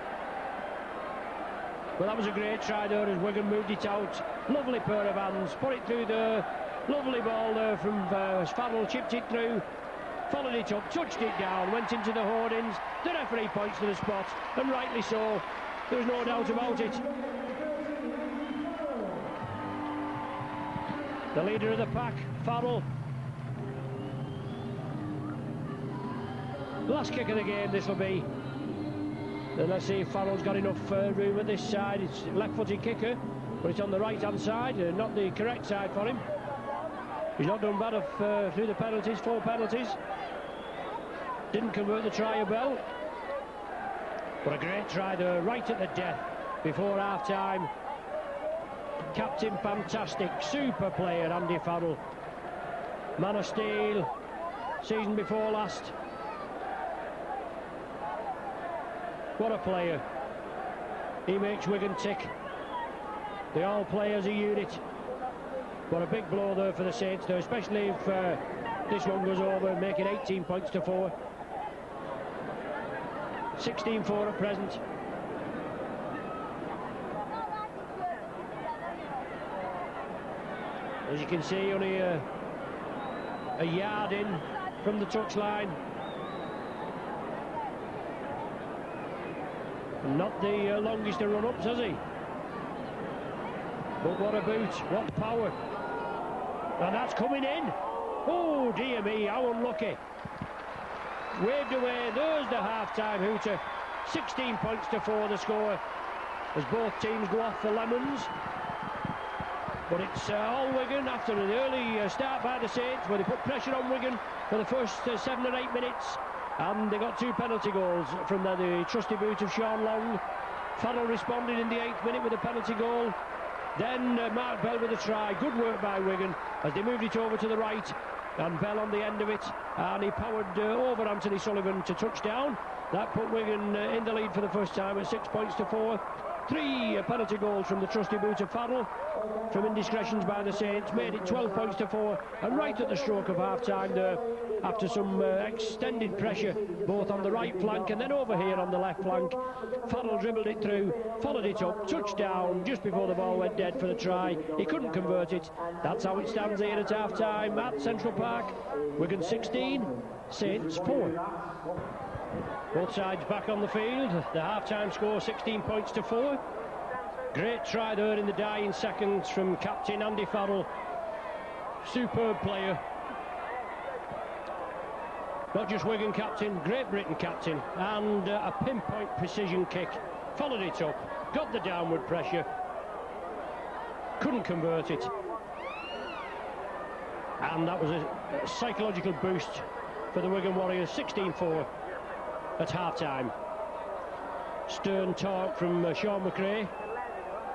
Well, that was a great try there as Wigan moved it out. Lovely pair of hands, put it through there. Lovely ball there from Farrell, chipped it through, followed it up, touched it down, went into the hoardings. The referee points to the spot, and rightly so. There was no doubt about it. The leader of the pack, Farrell. Last kick of the game this will be. And let's see if Farrell's got enough room at this side. It's left-footed kicker, but it's on the right-hand side, not the correct side for him. He's not done bad through the penalties, 4 penalties. Didn't convert the try a bell. But a great try there, right at the death, before half-time. Captain fantastic, super player, Andy Farrell. Man of steel, season before last. What a player. He makes Wigan tick. They all play as a unit. What a big blow there for the Saints, though, especially if this one goes over, making 18 points to 4. 16-4 at present. As you can see, only a yard in from the touchline. Not the longest of run-ups, has he? But what a boot, what power. And that's coming in. Oh, dear me, how unlucky. Waved away, there's the half-time hooter. 16 points to 4 the score, as both teams go off for lemons. But it's all Wigan after an early start by the Saints, where they put pressure on Wigan for the first 7 or 8 minutes. And they got 2 penalty goals from the trusty boot of Sean Long. Farrell responded in the 8th minute with a penalty goal. Then Mark Bell with a try. Good work by Wigan as they moved it over to the right. And Bell on the end of it. And he powered over Anthony Sullivan to touchdown. That put Wigan in the lead for the first time at 6 points to 4. 3 penalty goals from the trusty boot of Farrell. From indiscretions by the Saints, made it 12 points to 4. And right at the stroke of half-time there, after some extended pressure, both on the right flank and then over here on the left flank, Farrell dribbled it through, followed it up, touchdown just before the ball went dead for the try. He couldn't convert it. That's how it stands here at half-time at Central Park. Wigan 16, Saints 4. Both sides back on the field. The half-time score 16 points to 4. Great try there in the dying seconds from captain Andy Farrell. Superb player. Not just Wigan captain, Great Britain captain. And a pinpoint precision kick. Followed it up, got the downward pressure. Couldn't convert it. And that was a psychological boost for the Wigan Warriors. 16-4 at half-time. Stern talk from Sean McRae.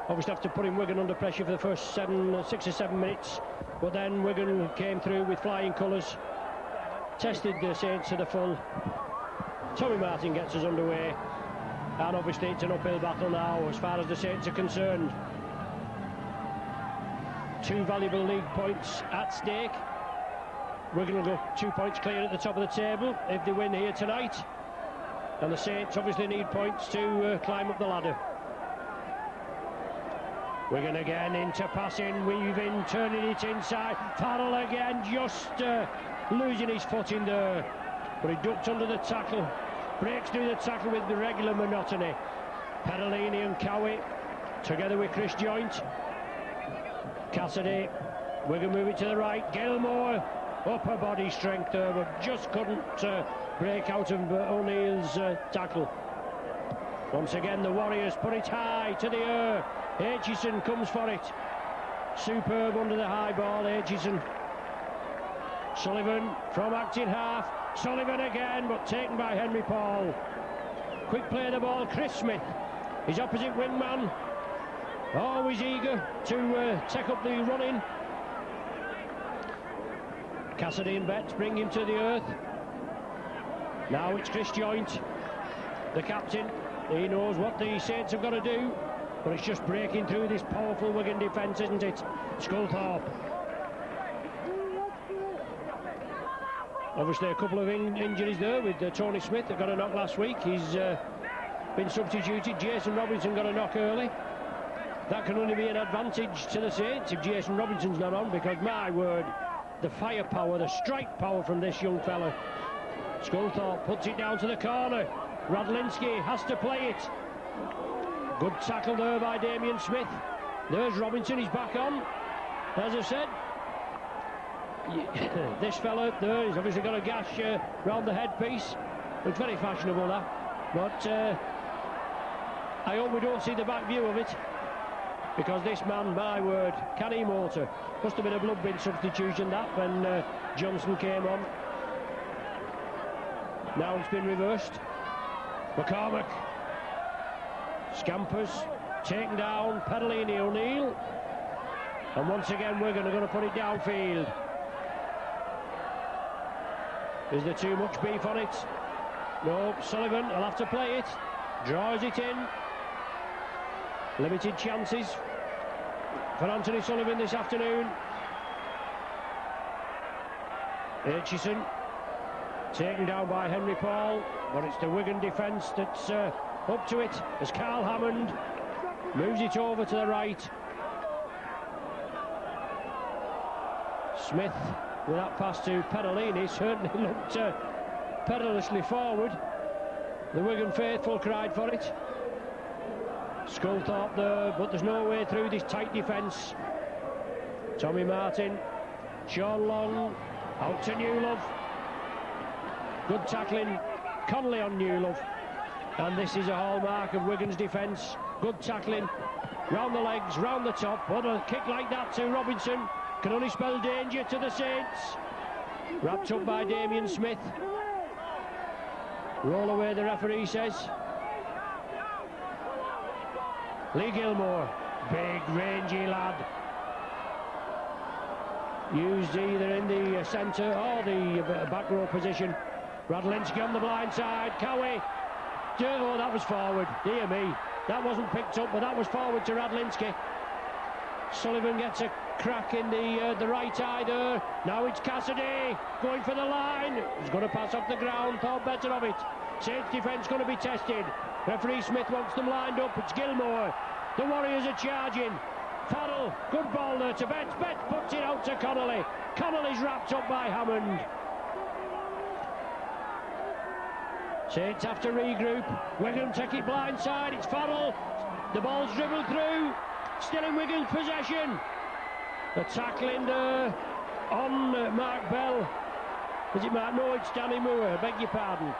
Obviously after putting Wigan under pressure for the first 6 or 7 minutes, but then Wigan came through with flying colours, tested the Saints to the full. Tommy Martin gets us underway, and obviously it's an uphill battle now as far as the Saints are concerned. 2 valuable league points at stake. Wigan will go 2 points clear at the top of the table if they win here tonight, and the Saints obviously need points to climb up the ladder. Wigan again into passing, weaving, turning it inside. Farrell again, just losing his foot in there. But he ducked under the tackle, breaks through the tackle with the regular monotony. Perellini and Cowie, together with Chris Joynt. Cassidy, Wigan move it to the right. Gilmore, upper body strength there, but just couldn't break out of O'Neill's tackle. Once again, the Warriors put it high to the air. Aitchison comes for it. Superb under the high ball, Aitchison. Sullivan from acting half. Sullivan again, but taken by Henry Paul. Quick play of the ball, Chris Smith. His opposite wingman. Always eager to take up the running. Cassidy and Betts bring him to the earth. Now it's Chris Joynt, the captain. He knows what the Saints have got to do, but it's just breaking through this powerful Wigan defence, isn't it? Sculthorpe. Obviously a couple of injuries there with Tony Smith that got a knock last week. He's been substituted. Jason Robinson got a knock early. that can only be an advantage to the Saints if Jason Robinson's not on, because my word, the firepower, the strike power from this young fella. Sculthorpe puts it down to the corner. Radlinski has to play it. Good tackle there by Damien Smith. There's Robinson, he's back on. As I said, this fella there, he's obviously got a gash round the headpiece. Looks very fashionable, that. But I hope we don't see the back view of it, because this man, my word, can he motor? Must have been a blood bin substitution, that, when Johnson came on. Now it's been reversed. McCormack scampers, taken down. Pedalini O'Neill, and once again we're going to put it downfield. Is there too much beef on it? No, Sullivan will have to play it. Draws it in. Limited chances for Anthony Sullivan this afternoon. Aitchison taken down by Henry Paul, but it's the Wigan defence that's up to it as Carl Hammond moves it over to the right. Smith with that pass to Pedalini certainly looked perilously forward. The Wigan faithful cried for it. Sculthorpe there, but there's no way through this tight defence. Tommy Martin, Sean Long, out to Newlove. Good tackling, Connolly on Newlove. And this is a hallmark of Wigan's defence. Good tackling, round the legs, round the top. What a kick like that to Robinson can only spell danger to the Saints. Wrapped up by Damien Smith. Roll away, the referee says. Lee Gilmore, big rangy lad. Used either in the centre or the back row position. Radlinski on the blind side. Cowie. Oh, that was forward. Dear me. That wasn't picked up, but that was forward to Radlinski. Sullivan gets a crack in the right eye there. Now it's Cassidy going for the line. He's going to pass off the ground. Thought better of it. Saints defence going to be tested. Referee Smith wants them lined up. It's Gilmore. The Warriors are charging. Farrell, good ball there to Betts. Betts puts it out to Connolly. Connolly's wrapped up by Hammond. Saints have to regroup. Wigan take it blindside. It's Farrell. The ball's dribbled through. Still in Wigan's possession. The tackling there on Mark Bell. Is it Mark? No, it's Danny Moore. Beg your pardon.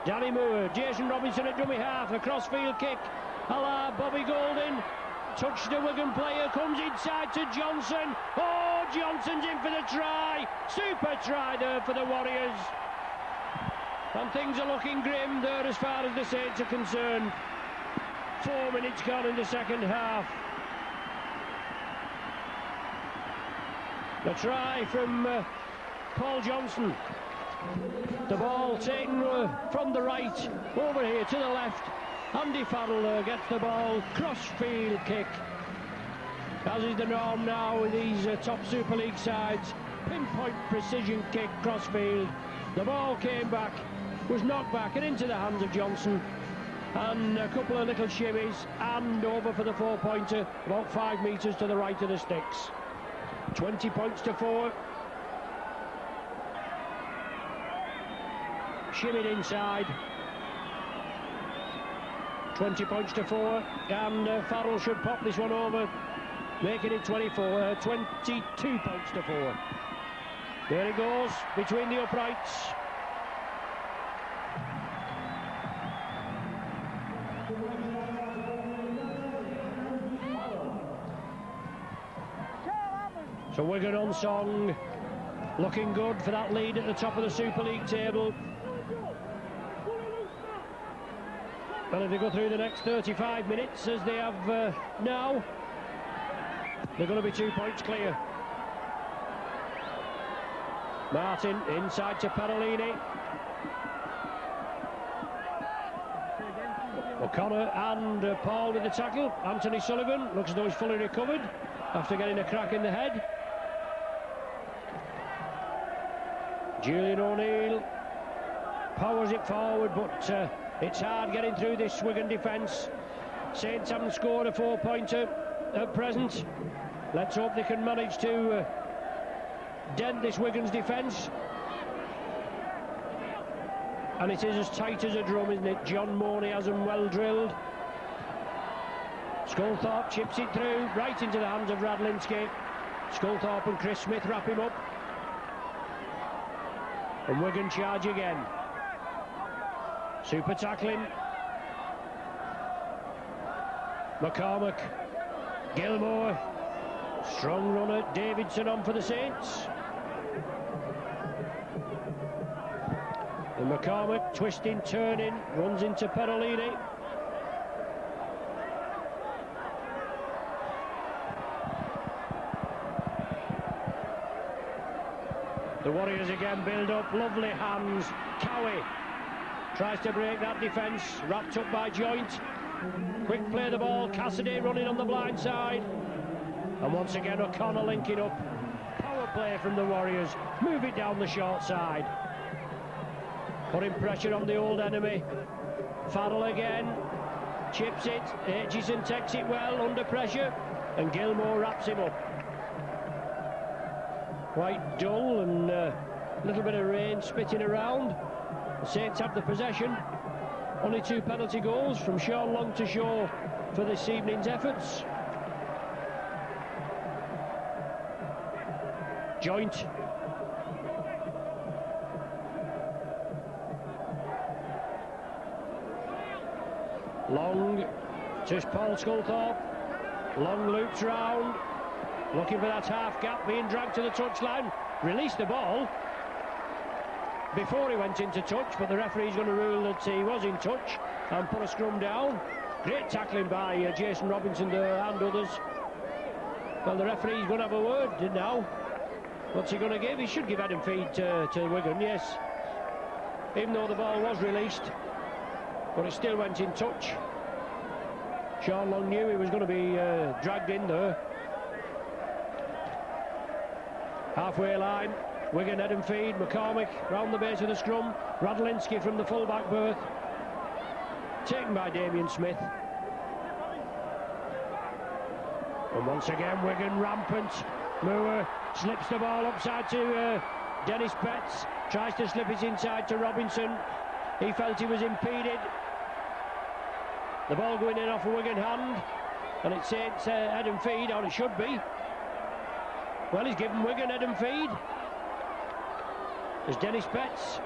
Danny Moore. Jason Robinson at dummy half. A crossfield kick. A la Bobby Golding. Touched the Wigan player. Comes inside to Johnson. Oh, Johnson's in for the try. Super try there for the Warriors. And things are looking grim there as far as the Saints are concerned. 4 minutes gone in the second half. The try from Paul Johnson. The ball taken from the right over here to the left. Andy Farrell gets the ball. Cross-field kick. As is the norm now with these top Super League sides. Pinpoint precision kick cross-field. The ball came back, was knocked back and into the hands of Johnson. And a couple of little shimmies and over for the 4-pointer, about 5 metres to the right of the sticks. 20 points to 4. Shimmied inside. 20 points to 4, and Farrell should pop this one over, making it 22 points to 4. There it goes, between the uprights. So Wigan on song, looking good for that lead at the top of the Super League table. Well, if they go through the next 35 minutes as they have now, they're going to be 2 points clear. Martin inside to Pedalini. O'Connor and Paul with the tackle. Anthony Sullivan looks as though he's fully recovered after getting a crack in the head. Julian O'Neill powers it forward, but it's hard getting through this Wigan defence. Saints haven't scored a 4-pointer at present. Let's hope they can manage to dent this Wigan's defence. And it is as tight as a drum, isn't it? John Morney has them well drilled. Sculthorpe chips it through, right into the hands of Radlinski. Sculthorpe and Chris Smith wrap him up. And Wigan charge again. Super tackling. McCormack. Gilmore. Strong runner. Davidson on for the Saints. And McCormack twisting, turning, runs into Perolini. The Warriors again build up, lovely hands. Cowie tries to break that defence, wrapped up by Joint. Quick play the ball, Cassidy running on the blind side. And once again O'Connor linking up. Power play from the Warriors, move it down the short side. Putting pressure on the old enemy. Farrell again, chips it, Aitchison takes it well under pressure, and Gilmore wraps him up. Quite dull and a little bit of rain spitting around. The Saints have the possession. Only 2 penalty goals from Sean Long to Shaw for this evening's efforts. Joint. Long to Paul Sculthorpe. Long loops round. Looking for that half gap, being dragged to the touchline. Released the ball before he went into touch, but the referee's going to rule that he was in touch and put a scrum down. Great tackling by Jason Robinson there and others. Well, the referee's going to have a word now. What's he going to give? He should give head and feet to Wigan, yes. Even though the ball was released, but it still went in touch. Sean Long knew he was going to be dragged in there. Halfway line, Wigan head and feed, McCormack round the base of the scrum, Radlinski from the full-back berth, taken by Damien Smith. And once again Wigan rampant. Moore slips the ball upside to Dennis Betts, tries to slip it inside to Robinson. He felt he was impeded. The ball going in off a Wigan hand, and it's head and feed, or it should be. Well, he's given Wigan head and feed. There's Dennis Betts.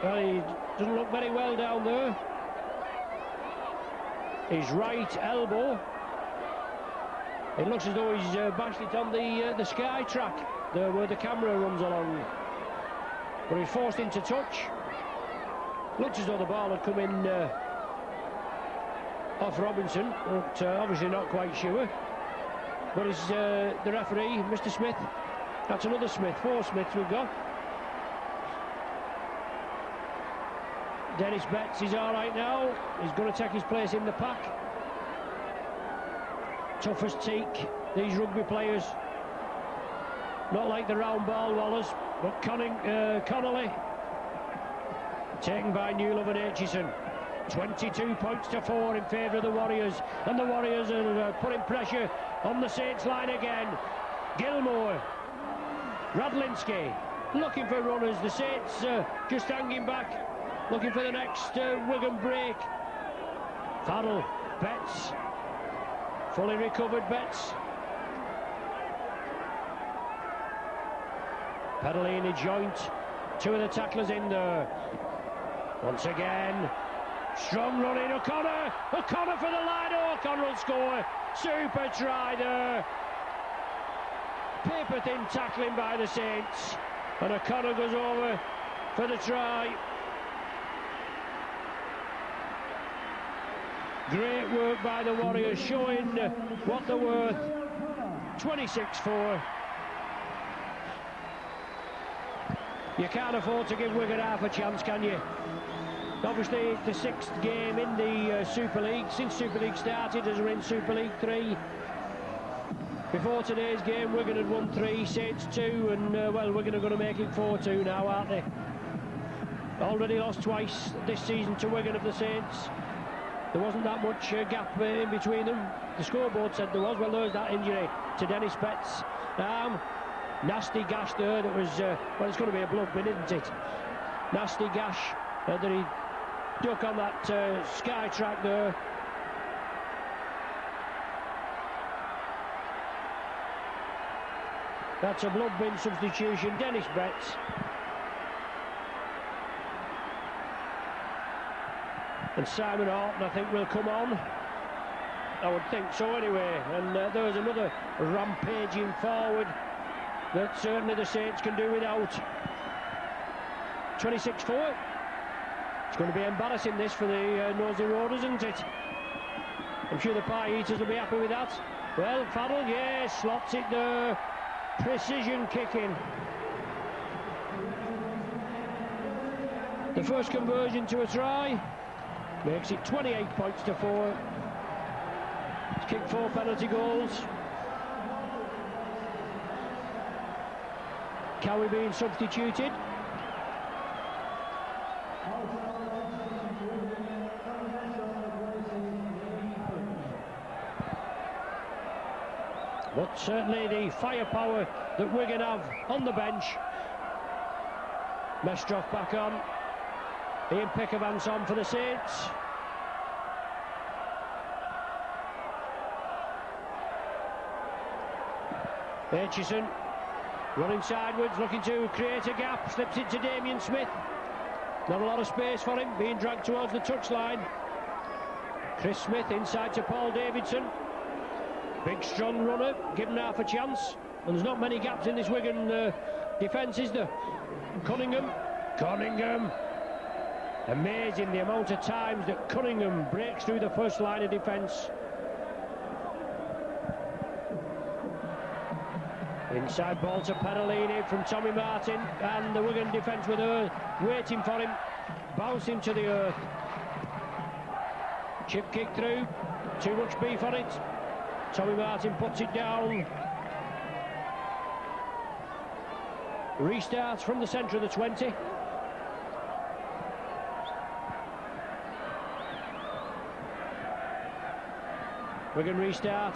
Well, he doesn't look very well down there. His right elbow. It looks as though he's bashed it on the sky track, there where the camera runs along. But he's forced into touch. Looks as though the ball had come in off Robinson, but obviously not quite sure. But it's the referee, Mr. Smith. That's another Smith, 4 Smiths we've got. Dennis Betts is all right now. He's going to take his place in the pack. Tough as teak, these rugby players. Not like the round ball wallers, but Connolly. Taken by Newlove and Aitchison. 22 points to 4 in favour of the Warriors, and the Warriors are putting pressure on the Saints line again. Gilmore, Radlinski looking for runners. The Saints just hanging back, looking for the next Wigan break. Farrell, Betts, fully recovered Betts. Perolini, Joint, 2 of the tacklers in there. Once again, strong running, O'Connor for the line. O'Connor will score. Super try there. Paper thin tackling by the Saints, and O'Connor goes over for the try. Great work by the Warriors, showing what they're worth. 26-4. You can't afford to give Wigan half a chance, can you? Obviously, it's the 6th game in the Super League since Super League started, as we're in Super League 3. Before today's game, Wigan had won 3, Saints 2, and well, Wigan are going to make it 4-2 now, aren't they? Already lost twice this season to Wigan of the Saints. there wasn't that much gap in between them. The scoreboard said there was. Well, there's that injury to Dennis Betts. Nasty gash there. That was well, it's going to be a blood bin, isn't it? Nasty gash that he duck on that sky track there. That's a blood bin substitution. Dennis Betts. And Simon Horton, I think, will come on. I would think so anyway. And there's another rampaging forward that certainly the Saints can do without. 26-4. It's going to be embarrassing this for the Nosey Roaders, isn't it? I'm sure the pie eaters will be happy with that. Well, Farrell, yes, slots it there. Precision kicking. The first conversion to a try makes it 28 points to 4. He's kicked 4 penalty goals. Cowie being substituted. But certainly the firepower that Wigan have on the bench. Mestroff back on. Ian Pickavance on for the Saints. Aitchison running sideways, looking to create a gap. Slips it to Damien Smith. Not a lot of space for him, being dragged towards the touchline. Chris Smith inside to Paul Davidson. Big strong runner, given half a chance. And there's not many gaps in this Wigan defence, is there? Cunningham. Amazing the amount of times that Cunningham breaks through the first line of defence. Inside ball to Panellini from Tommy Martin, and the Wigan defence with her waiting for him, bouncing to the earth. Chip kick through, too much beef on it. Tommy Martin puts it down. Restarts from the centre of the 20. Wigan restart.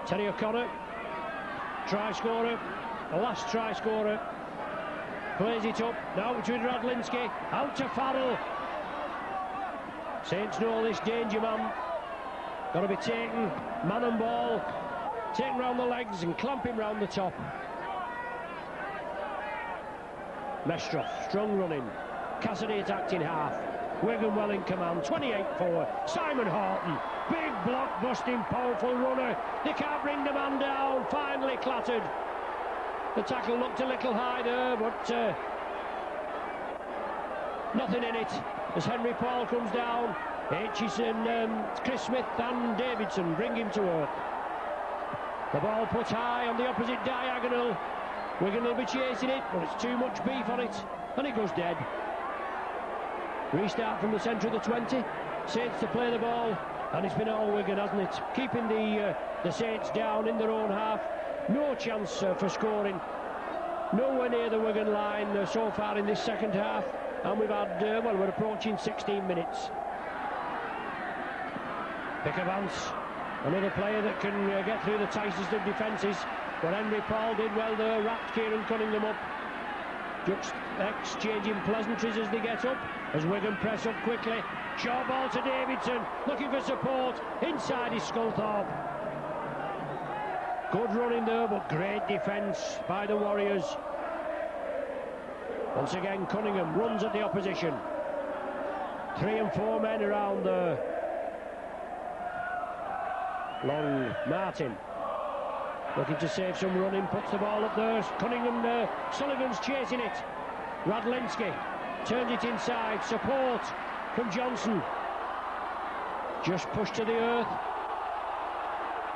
Terry O'Connor, try scorer, the last try scorer, plays it up, now between Radlinski, out to Farrell. Saints know this danger man, got to be taken, man and ball, taken round the legs and clamp him round the top. Mestroff, strong running, Cassidy attacked in half, Wigan well in command, 28-4, Simon Horton, big block busting powerful runner, they can't bring the man down, finally clattered. The tackle looked a little high there, but nothing in it as Henry Paul comes down. Aitchison, Chris Smith and Davidson bring him to earth. The ball put high on the opposite diagonal. Wigan will be chasing it, but it's too much beef on it, and it goes dead. Restart from the centre of the 20. Saints to play the ball, and it's been all Wigan, hasn't it? Keeping the Saints down in their own half. No chance for scoring. Nowhere near the Wigan line so far in this second half, and we've had, well, we're approaching 16 minutes. Pickavance, another player that can get through the tightest of defences. But Henry Paul did well there, wrapped Kieran Cunningham up. Just exchanging pleasantries as they get up, as Wigan press up quickly. Short ball to Davidson, looking for support, inside his Sculthorpe. Good running there, but great defence by the Warriors. Once again, Cunningham runs at the opposition. 3 and 4 men around there. Long, Martin looking to save some running, puts the ball up there. Cunningham there, Sullivan's chasing it. Radlinski turns it inside, support from Johnson. Just pushed to the earth.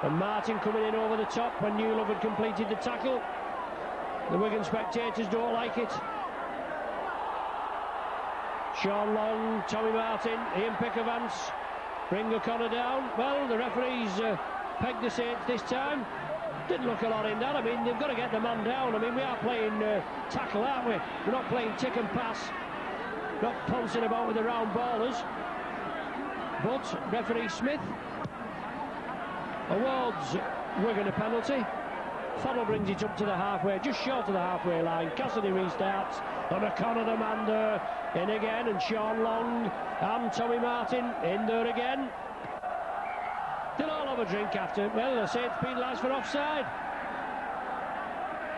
And Martin coming in over the top when Newlove had completed the tackle. The Wigan spectators don't like it. Sean Long, Tommy Martin, Ian Pickavance bring O'Connor down. Well, the referees pegged the Saints this time. Didn't look a lot in that. I mean, they've got to get the man down. I mean, we are playing tackle, aren't we? We're not playing tick and pass. Not pouncing about with the round ballers. But referee Smith awards Wigan a penalty. Farrell brings it up to the halfway, just short of the halfway line. Cassidy restarts on the corner of the man there. In again, and Sean Long and Tommy Martin in there again. They'll all have a drink after. Well, the Saints penalised for offside.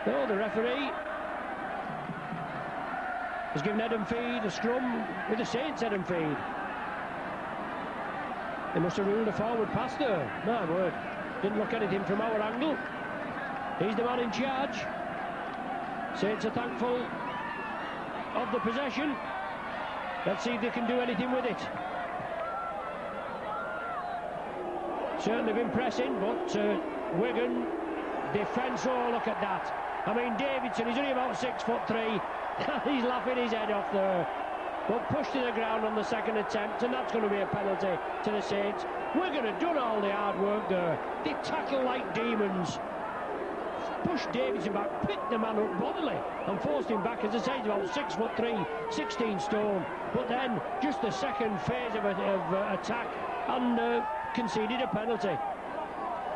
Oh, the referee has given head and feed a scrum with the Saints head and feed. They must have ruled a forward pass there. My word, didn't look anything from our angle. He's the man in charge. Saints are thankful of the possession. Let's see if they can do anything with it. Certainly been pressing, but Wigan defence, oh look at that. I mean, Davidson, he's only about 6'3". He's laughing his head off there. But pushed to the ground on the second attempt, and that's going to be a penalty to the Saints. Wigan have done all the hard work there. They tackle like demons. Pushed Davidson back, picked the man up bodily and forced him back. As I say, he's about 6'3", 16 stone. But then just the second phase of attack and conceded a penalty.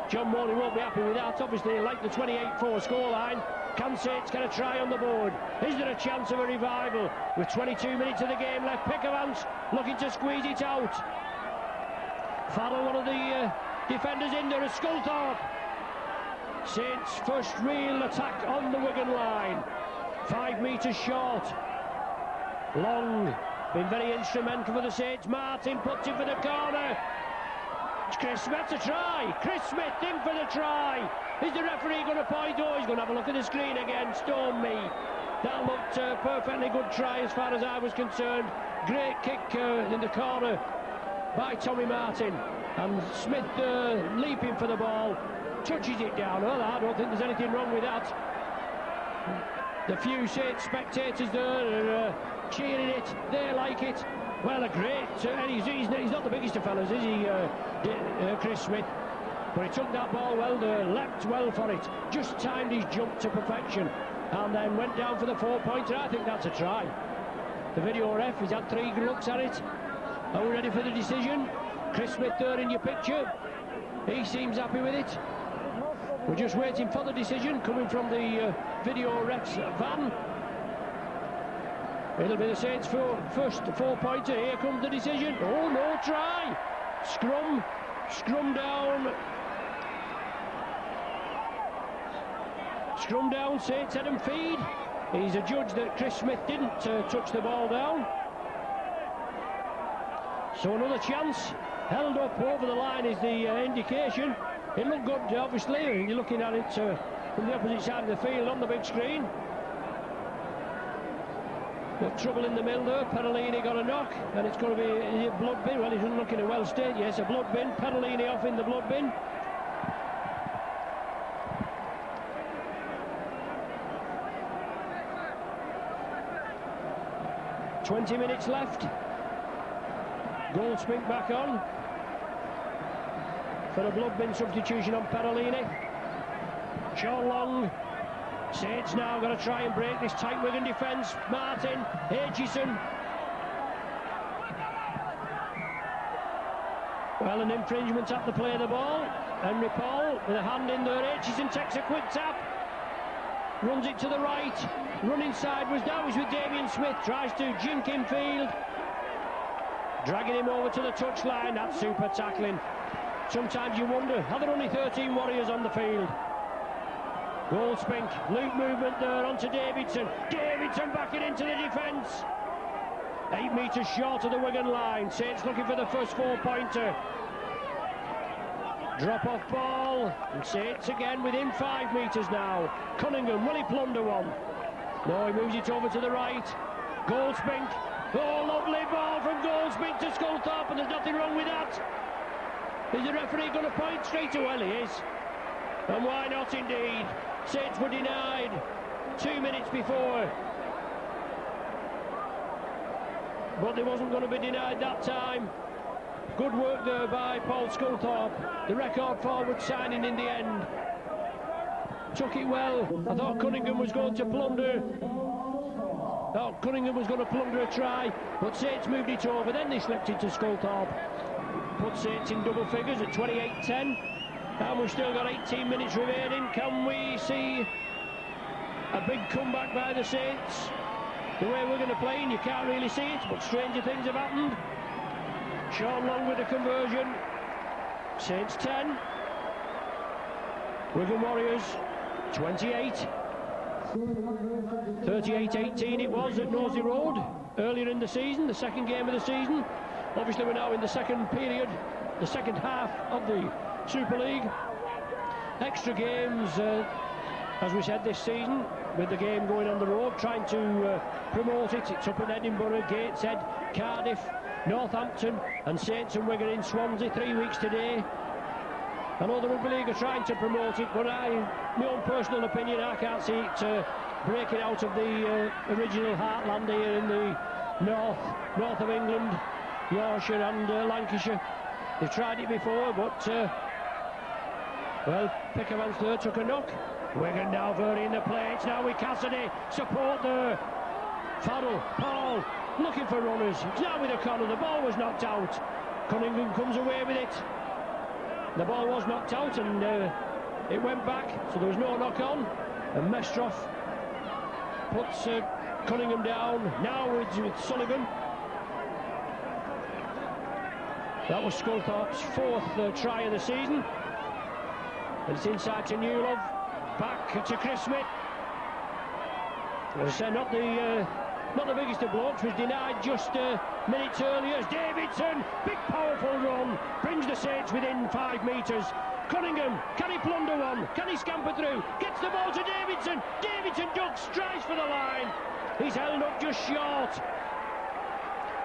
John Morley won't be happy with that. Obviously, like the 28-4 scoreline, can Saints get a try on the board? Is there a chance of a revival? With 22 minutes of the game left, Pickervance looking to squeeze it out. Farrell, one of the defenders in there, is Sculthorpe. Saints' first real attack on the Wigan line. 5 metres short. Long, been very instrumental for the Saints. Martin puts it for the corner. It's Chris Smith to try. Chris Smith in for the try. Is the referee going to point? Oh, he's going to have a look at the screen again. Stone me. That looked a perfectly good try as far as I was concerned. Great kick in the corner by Tommy Martin. And Smith leaping for the ball. Touches it down. Well, I don't think there's anything wrong with that. The few Saints spectators there are cheering it. They like it. Well, a great... he's not the biggest of fellas, is he, Chris Smith? But he took that ball well there, leapt well for it. Just timed his jump to perfection. And then went down for the 4-pointer. I think that's a try. The video ref has had 3 looks at it. Are we ready for the decision? Chris Smith there in your picture. He seems happy with it. We're just waiting for the decision coming from the video ref's van. It'll be the Saints' first 4-pointer. Here comes the decision. Oh, no try. Scrum down. Scrum down, Saints head and feed. He's adjudged that Chris Smith didn't touch the ball down. So another chance. Held up over the line is the indication. It looked good, obviously. You're looking at it from the opposite side of the field on the big screen. Got trouble in the middle there. Perolini got a knock, and it's going to be a blood bin. Well, he's looking in a well state. Yes, a blood bin. Perolini off in the blood bin. "20 minutes left. Goldspink back on for a blood bin substitution on Perolini. Sean Long. Saints now got to try and break this tight Wigan defence. Martin, Aitchison. Well, an infringement at the play of the ball. Henry Paul with a hand in there. Aitchison takes a quick tap. Runs it to the right. Running sideways. Now he's with Damien Smith. Tries to jink in field. Dragging him over to the touchline. That's super tackling. Sometimes you wonder, are there only 13 Warriors on the field? Goldspink, loop movement there onto Davidson. Davidson backing into the defence. 8 metres short of the Wigan line. Saints looking for the first 4-pointer. Drop off ball. And Saints again within 5 metres now. Cunningham, will he plunder one? No, he moves it over to the right. Goldspink. Oh, lovely ball from Goldspink to Sculthorpe, and there's nothing wrong with that. Is the referee going to point straight away? Well, he is. And why not indeed? Saints were denied 2 minutes before. But they wasn't going to be denied that time. Good work there by Paul Sculthorpe. The record forward signing in the end. Took it well. I thought Cunningham was going to plunder. A try, but Saints moved it over. Then they slipped it to Sculthorpe. put Saints in double figures at 28-10. And we've still got 18 minutes remaining. Can we see a big comeback by the Saints? The way we're going to play, and you can't really see it, but stranger things have happened. Sean Long with the conversion. Saints 10. Wigan Warriors 28. 38-18 it was at Nosey Road earlier in the season, the second game of the season. Obviously we're now in the second period, the second half of the Super League. Extra games, as we said, this season, with the game going on the road, trying to promote it. It's up in Edinburgh, Gateshead, Cardiff, Northampton, and Saints and Wigan in Swansea 3 weeks today. I know the Rugby League are trying to promote it, but my own personal opinion, I can't see it breaking out of the original heartland here in the north of England, Yorkshire and Lancashire. They've tried it before, but well, Pickerman's third took a knock. Wigan now varying the play. It's now with Cassidy. Support there. Farrell, Paul, looking for runners. It's now with O'Connor. The ball was knocked out. Cunningham comes away with it. The ball was knocked out and it went back, so there was no knock on. And Mestroff puts Cunningham down. Now with Sullivan. That was Sculthorpe's fourth try of the season. And it's inside to Newlove. Back to Chris Smith. As I said, not the biggest of blokes, was denied just minutes earlier. As Davidson, big powerful run, brings the Saints within 5 metres. Cunningham, can he plunder one? Can he scamper through? Gets the ball to Davidson. Davidson ducks, tries for the line. He's held up just short.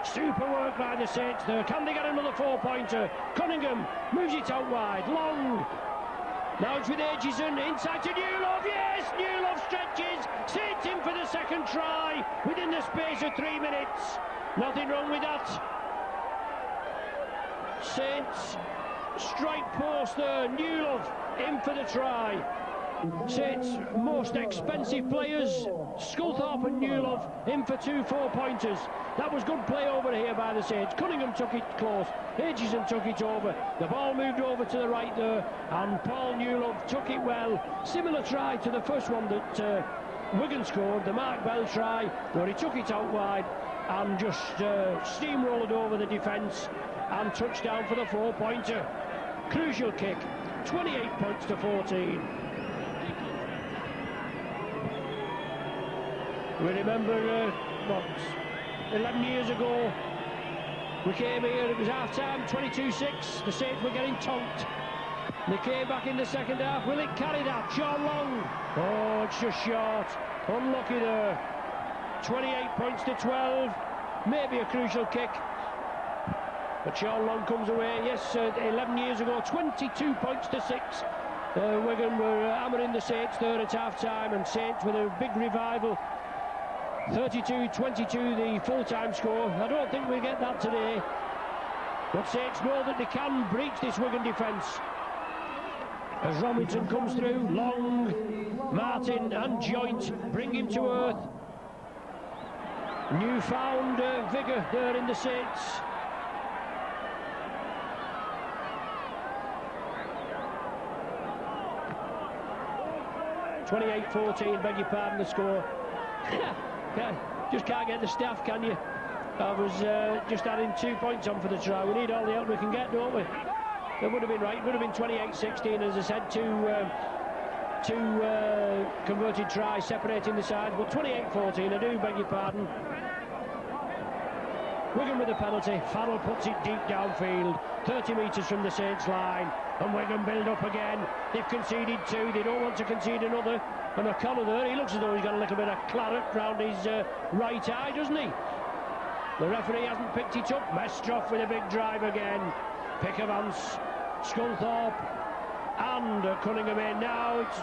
Super work by the Saints there. Can they get another 4-pointer? Cunningham moves it out wide. Long. Now it's with Aitchison, inside to Newlove, yes! Newlove stretches, Saints in for the second try, within the space of 3 minutes. Nothing wrong with that. Saints, strike post there, Newlove in for the try. Saints' most expensive players, Sculthorpe and Newlove, in for 2 4-pointers. That was good play over here by the Saints. Cunningham took it close, Aitchison took it over. The ball moved over to the right there, and Paul Newlove took it well. Similar try to the first one that Wigan scored, the Mark Bell try, where he took it out wide and just steamrolled over the defence and touchdown for the 4-pointer. Crucial kick, 28 points to 14. We remember, 11 years ago, we came here, it was half-time, 22-6, the Saints were getting tonked. They came back in the second half. Will it carry that? Sean Long. Oh, it's just short. Unlucky there. 28 points to 12. Maybe a crucial kick. But Sean Long comes away. Yes, 11 years ago, 22 points to 6. Wigan were hammering the Saints there at half-time, and Saints with a big revival. 32-22 the full-time score. I don't think we'll get that today. But Saints know that they can breach this Wigan defence. As Robinson comes through, Long, Martin and Joint bring him to earth. Newfound vigour there in the Saints. (28-14), beg your pardon, the score. Just can't get the staff, can you? I was just adding 2 points on for the try. We need all the help we can get, don't we? It would have been right. It would have been 28-16, as I said, two converted tries separating the sides. But 28-14, I do beg your pardon. Wigan with a penalty. Farrell puts it deep downfield, 30 metres from the Saints line, and Wigan build up again. They've conceded 2. They don't want to concede another. And O'Connor there, he looks as though he's got a little bit of claret round his right eye, doesn't he? The referee hasn't picked it up. Mestroff with a big drive again. Pickermans, Sculthorpe, and Cunningham in. Now it's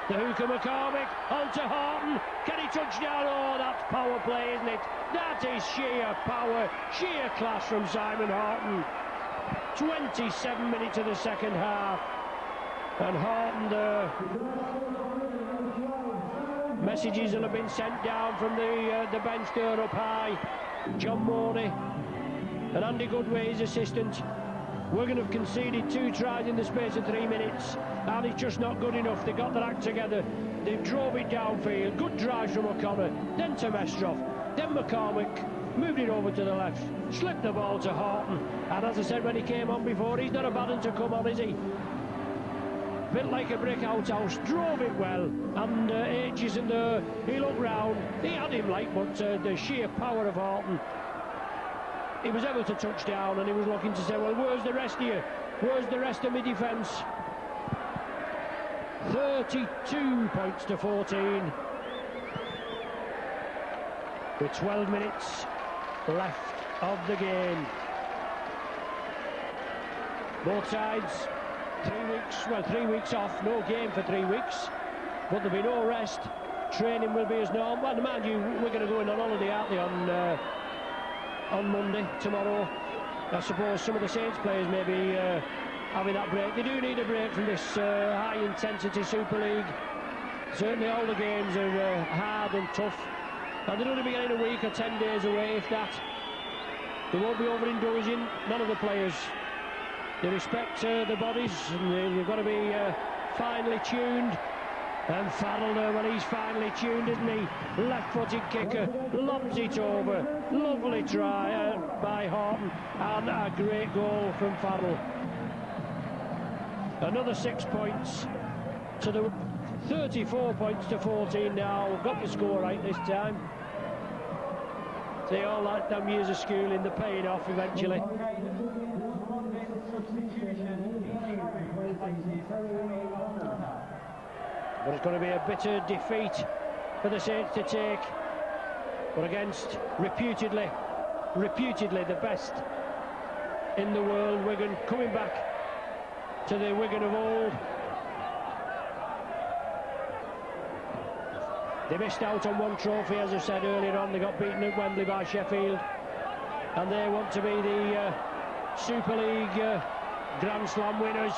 the hooker McCormick onto Horton. Can he touch down? Oh, that's power play, isn't it? That is sheer power, sheer class from Simon Horton. 27 minutes of the second half, and Horton there. Messages will have been sent down from the bench there up high. John Morley and Andy Goodway, his assistant, Wigan have conceded 2 tries in the space of 3 minutes, and it's just not good enough. They got their act together. They drove it downfield. Good drive from O'Connor, then to Mestrov, then McCormick. Moved it over to the left, slipped the ball to Horton, and as I said when he came on before, he's not a bad one to come on, is he? Bit like a brick outhouse, drove it well, and Aitchison there, he looked round, he had him like, but the sheer power of Horton, he was able to touch down, and he was looking to say, well, where's the rest of you? Where's the rest of my defence? 32 points to 14, with 12 minutes left of the game. Both sides 3 weeks off, no game for 3 weeks, but there'll be no rest. Training will be as normal. Well, mind you, we're going to go in on holiday, aren't they, on Monday, tomorrow. I suppose some of the Saints players may be having that break. They do need a break from this high-intensity Super League. Certainly all the games are hard and tough, and they'll only be getting a week or 10 days away, if that. They won't be overindulging, none of the players. They respect the bodies, and they've got to be finely tuned. And Farrell there, well, he's finely tuned, isn't he? Left-footed kicker, lobs it over. Lovely try by Horton, and a great goal from Farrell. Another 6 points to the 34 points to 14 now. We've got the score right this time. They all like them years of schooling, they're paying off eventually. But it's going to be a bitter defeat for the Saints to take. But against reputedly the best in the world, Wigan, coming back to the Wigan of old. They missed out on one trophy, as I said earlier on. They got beaten at Wembley by Sheffield, and they want to be the Super League Grand Slam winners.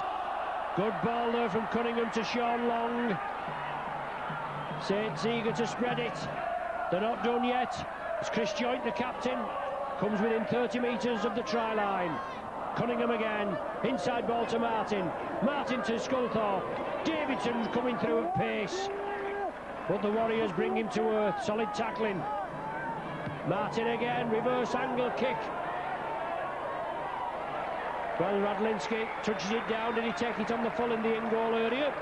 Good ball there from Cunningham to Sean Long. Saints eager to spread it. They're not done yet. It's Chris Joynt, the captain, comes within 30 metres of the try line. Cunningham again, inside ball to Martin. Martin to Sculthorpe. Davidson coming through at pace, but the Warriors bring him to earth. Solid tackling. Martin again, reverse angle kick. Well, Radlinski touches it down. Did he take it on the full in the in-goal area?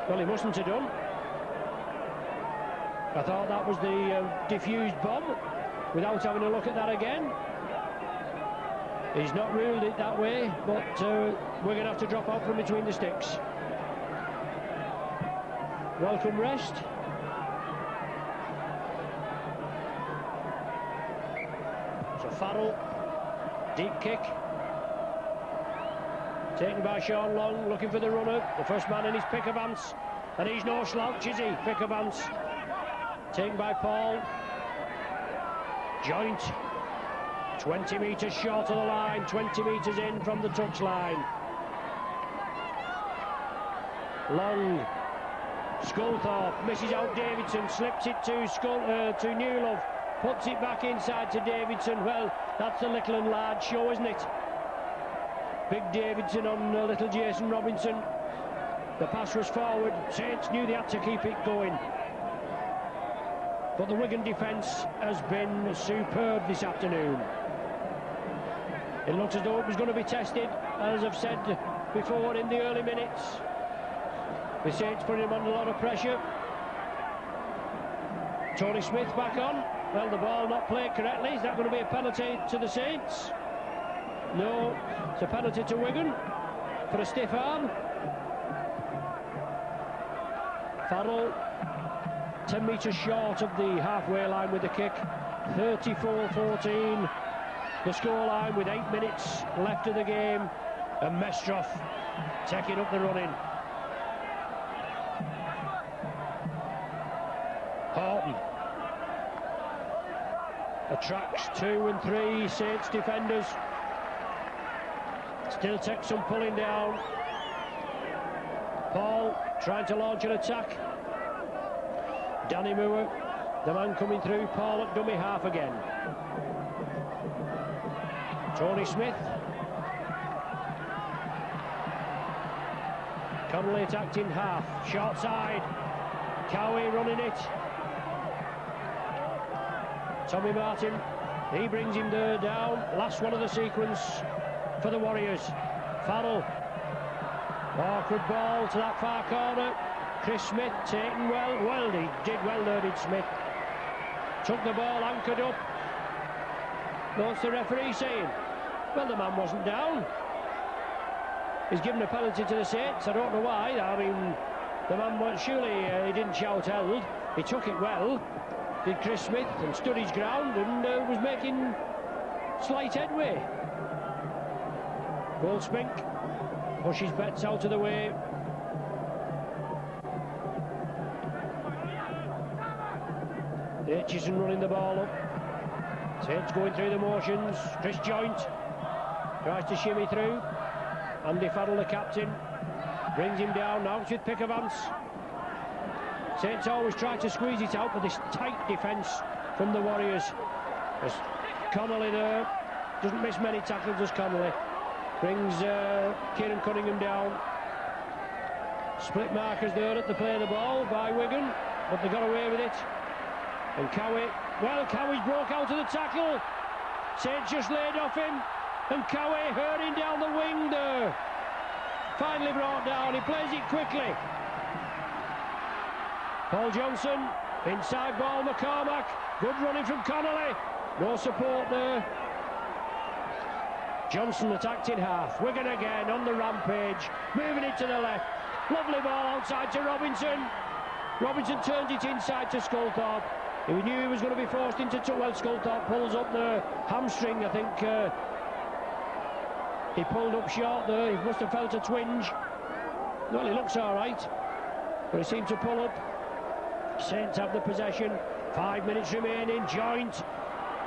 Well, he mustn't have done. I thought that was the diffused bomb, without having a look at that again. He's not ruled it that way, but we're going to have to drop out from between the sticks. Welcome rest. So Farrell, deep kick. Taken by Sean Long, looking for the runner. The first man in his Pickavance, and he's no slouch, is he? Pickavance. Taken by Paul. Joynt. 20 metres short of the line, 20 metres in from the touchline. Long. Sculthorpe misses out Davidson, slips it to Newlove, puts it back inside to Davidson. Well, that's the little and large show, isn't it? Big Davidson on little Jason Robinson. The pass was forward. Saints knew they had to keep it going. But the Wigan defence has been superb this afternoon. It looks as though it was going to be tested, as I've said before, in the early minutes. The Saints putting him under a lot of pressure. Tony Smith back on. Well, the ball not played correctly. Is that going to be a penalty to the Saints? No, it's a penalty to Wigan for a stiff arm. Farrell 10 metres short of the halfway line with the kick. 34-14 the scoreline with 8 minutes left of the game, and Mestrov taking up the running. Horton attracts 2 and 3 Saints defenders. Still takes some pulling down. Paul trying to launch an attack. Danny Moore, the man coming through. Paul at dummy half again. Tony Smith. Connolly attacked in half. Short side. Cowie running it. Tommy Martin. He brings him there down. Last one of the sequence for the Warriors. Farrell. Awkward ball to that far corner. Chris Smith taken well. Well, he did well there, did Smith. Took the ball, anchored up. What's the referee saying? Well, the man wasn't down. He's given a penalty to the Saints. I don't know why. I mean, the man was surely he didn't shout held. He took it well, did Chris Smith, and stood his ground and was making slight headway. Goldspink pushes Betts out of the way. Aitchison running the ball up. Saints going through the motions. Chris Joint tries to shimmy through. Andy Farrell, the captain, brings him down. Now it's with Pickavance. Saints always try to squeeze it out, but this tight defence from the Warriors. There's Connolly there. Doesn't miss many tackles as Connolly. Brings Kieran Cunningham down. Split markers there at the play of the ball by Wigan, but they got away with it. And Cowie, well, Cowie's broke out of the tackle. Saints just laid off him. And Cowie hurrying down the wing there. Finally brought down, he plays it quickly. Paul Johnson, inside ball, McCormack. Good running from Connolly. No support there. Johnson attacked in half. Wigan again on the rampage. Moving it to the left. Lovely ball outside to Robinson. Robinson turns it inside to Sculthorpe. He knew he was going to be forced into well, Sculthorpe pulls up the hamstring, I think. He pulled up short there. He must have felt a twinge. Well, he looks all right, but he seemed to pull up. Saints have the possession. 5 minutes remaining. Joint.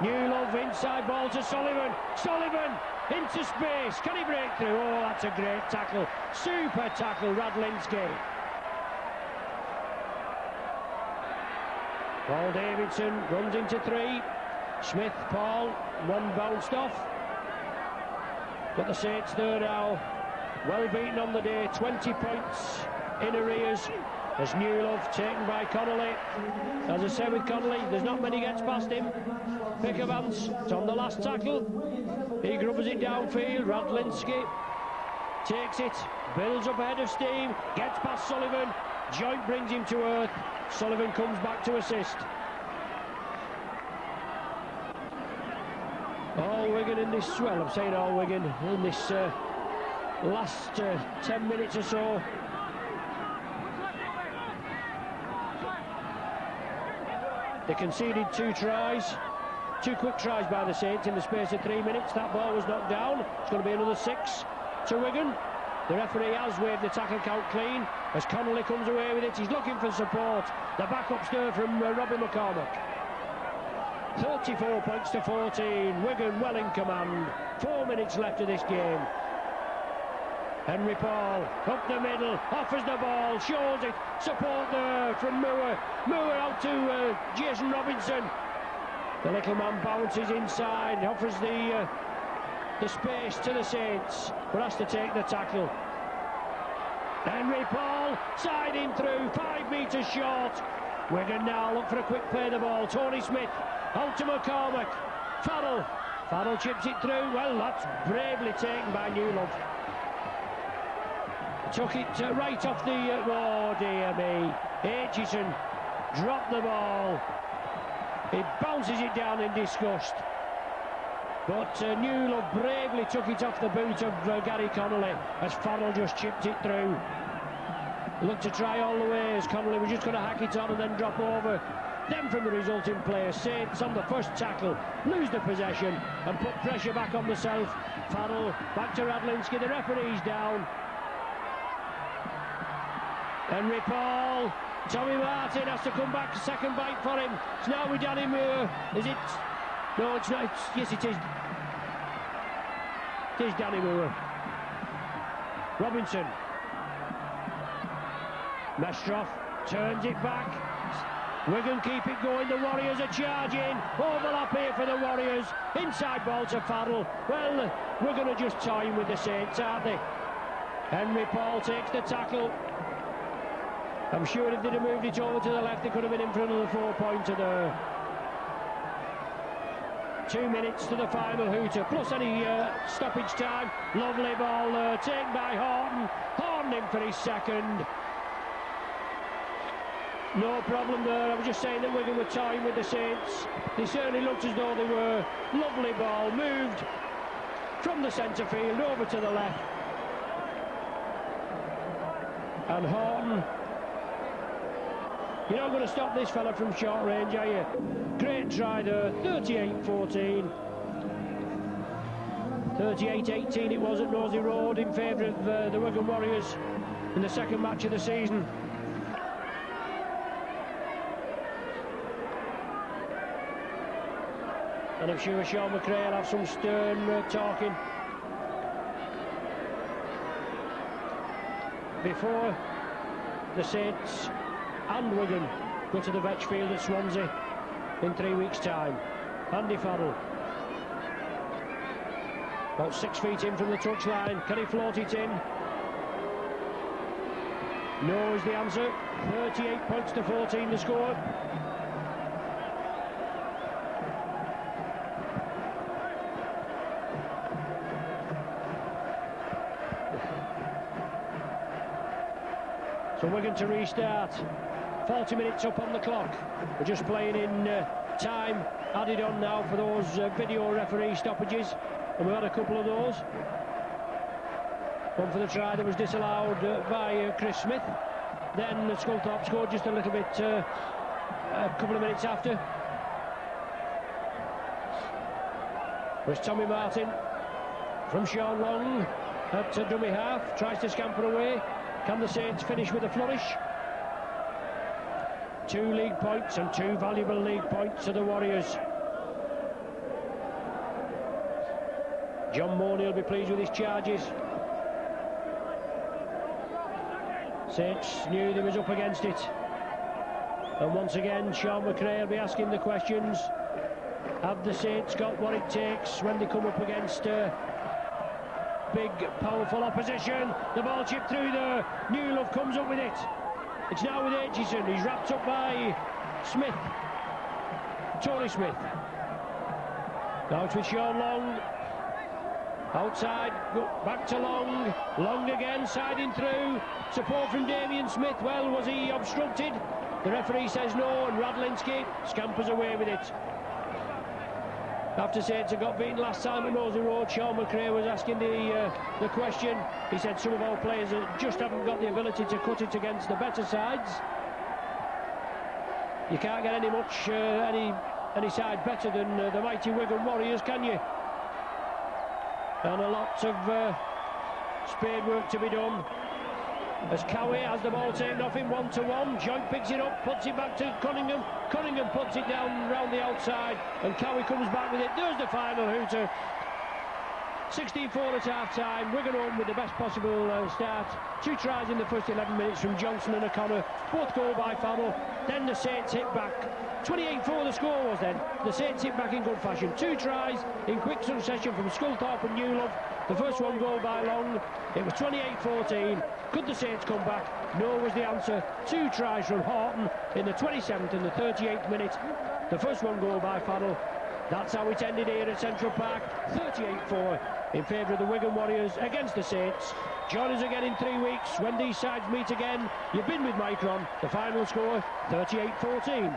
New Love inside ball to Sullivan. Sullivan into space. Can he break through? Oh, that's a great tackle. Super tackle, Radlinski. Paul Davidson runs into 3. Smith, Paul, one bounced off. But the Saints there now, well beaten on the day, 20 points in arrears. As New Love taken by Connolly. As I said with Connolly, there's not many gets past him. Pickavance, it's on the last tackle. He grubbers it downfield. Radlinski takes it, builds up ahead of steam, gets past Sullivan. Joint brings him to earth. Sullivan comes back to assist. All Wigan in this, well, I'm saying all Wigan in this last 10 minutes or so. They conceded 2 tries, 2 quick tries by the Saints in the space of 3 minutes. That ball was knocked down. It's going to be another 6 to Wigan. The referee has waved the tackle count clean as Connolly comes away with it. He's looking for support. The backup's there from Robbie McCormack. 34 points to 14. Wigan well in command. 4 minutes left of this game. Henry Paul up the middle, offers the ball, shows it. Support there from Moore. Moore out to Jason Robinson. The little man bounces inside, offers the space to the Saints, but has to take the tackle. Henry Paul siding through, 5 metres short. Wigan now look for a quick play of the ball. Tony Smith out to McCormack. Farrell chips it through. Well, that's bravely taken by New Love. Took it right off the oh dear me. Aitchison dropped the ball. He bounces it down in disgust. But New Love bravely took it off the boot of Gary Connolly as Farrell just chipped it through. Looked to try all the way as Connolly was just going to hack it on and then drop over. Then from the resulting play, Saints on the first tackle lose the possession and put pressure back on themselves. Farrell back to Radlinski, the referee's down. Henry Paul, Tommy Martin has to come back, second bite for him. It's now with Danny Moore. Is it? No, it's not. Yes, it is. It is Danny Moore. Robinson. Mestrov turns it back. Wigan keep it going, the Warriors are charging. Overlap here for the Warriors. Inside ball to Farrell. Well, Wigan are just toying with the Saints, aren't they? Henry Paul takes the tackle. I'm sure if they'd have moved it over to the left, they could have been in for another 4-pointer there. 2 minutes to the final hooter, plus any stoppage time. Lovely ball there, taken by Horton. Horton in for his second. No problem there. I was just saying that Wigan were toying with the Saints. They certainly looked as though they were. Lovely ball, moved from the centre field over to the left. And Horton, you're not going to stop this fella from short range, are you? Great try there, 38-14. 38-18 it was at Nosey Road in favour of the Wigan Warriors in the second match of the season. And I'm sure Sean McRae will have some stern talking before the Saints and Wigan go to the Vetch Field at Swansea in 3 weeks' time. Andy Farrell, about 6 feet in from the touchline. Can he float it in? No is the answer. 38 points to 14 the score. So Wigan to restart. 40 minutes up on the clock. We're just playing in time added on now for those video referee stoppages, and we've had a couple of those. One for the try that was disallowed by Chris Smith. Then Sculthorpe scored just a little bit, a couple of minutes after. Was Tommy Martin from Sean Long at dummy half, tries to scamper away. Can the Saints finish with a flourish? 2 league points and 2 valuable league points to the Warriors. John Mooney will be pleased with his charges. Saints knew they was up against it. And once again, Sean McRae will be asking the questions. Have the Saints got what it takes when they come up against big, powerful opposition? The ball chipped through there. Newlove comes up with it. It's now with Aitchison. He's wrapped up by Smith. Tony Smith. Now it's with Sean Long. Outside, back to Long. Long again, siding through. Support from Damien Smith. Well, was he obstructed? The referee says no, and Radlinski scampers away with it. After Saints had got beaten last time at Nosey Road, Sean McRae was asking the question. He said some of our players just haven't got the ability to cut it against the better sides. You can't get any side better than the mighty Wigan Warriors, can you? And a lot of spade work to be done. As Cowie has the ball taken off him 1-to-1, Joint picks it up, puts it back to Cunningham. Cunningham puts it down round the outside, and Cowie comes back with it. There's the final hooter. 16-4 at half-time. Wigan home with the best possible start. 2 tries in the first 11 minutes from Johnson and O'Connor. Both goal by Farrell. Then the Saints hit back. 28-4 the score was then. The Saints hit back in good fashion. 2 tries in quick succession from Sculthorpe and Newlove. The first one goal by Long. It was 28-14. Could the Saints come back? No was the answer. 2 tries from Horton in the 27th and the 38th minute. The first one goal by Farrell. That's how it ended here at Central Park. 38-4 in favour of the Wigan Warriors against the Saints. Join us again in 3 weeks when these sides meet again. You've been with Micron. The final score, 38-14.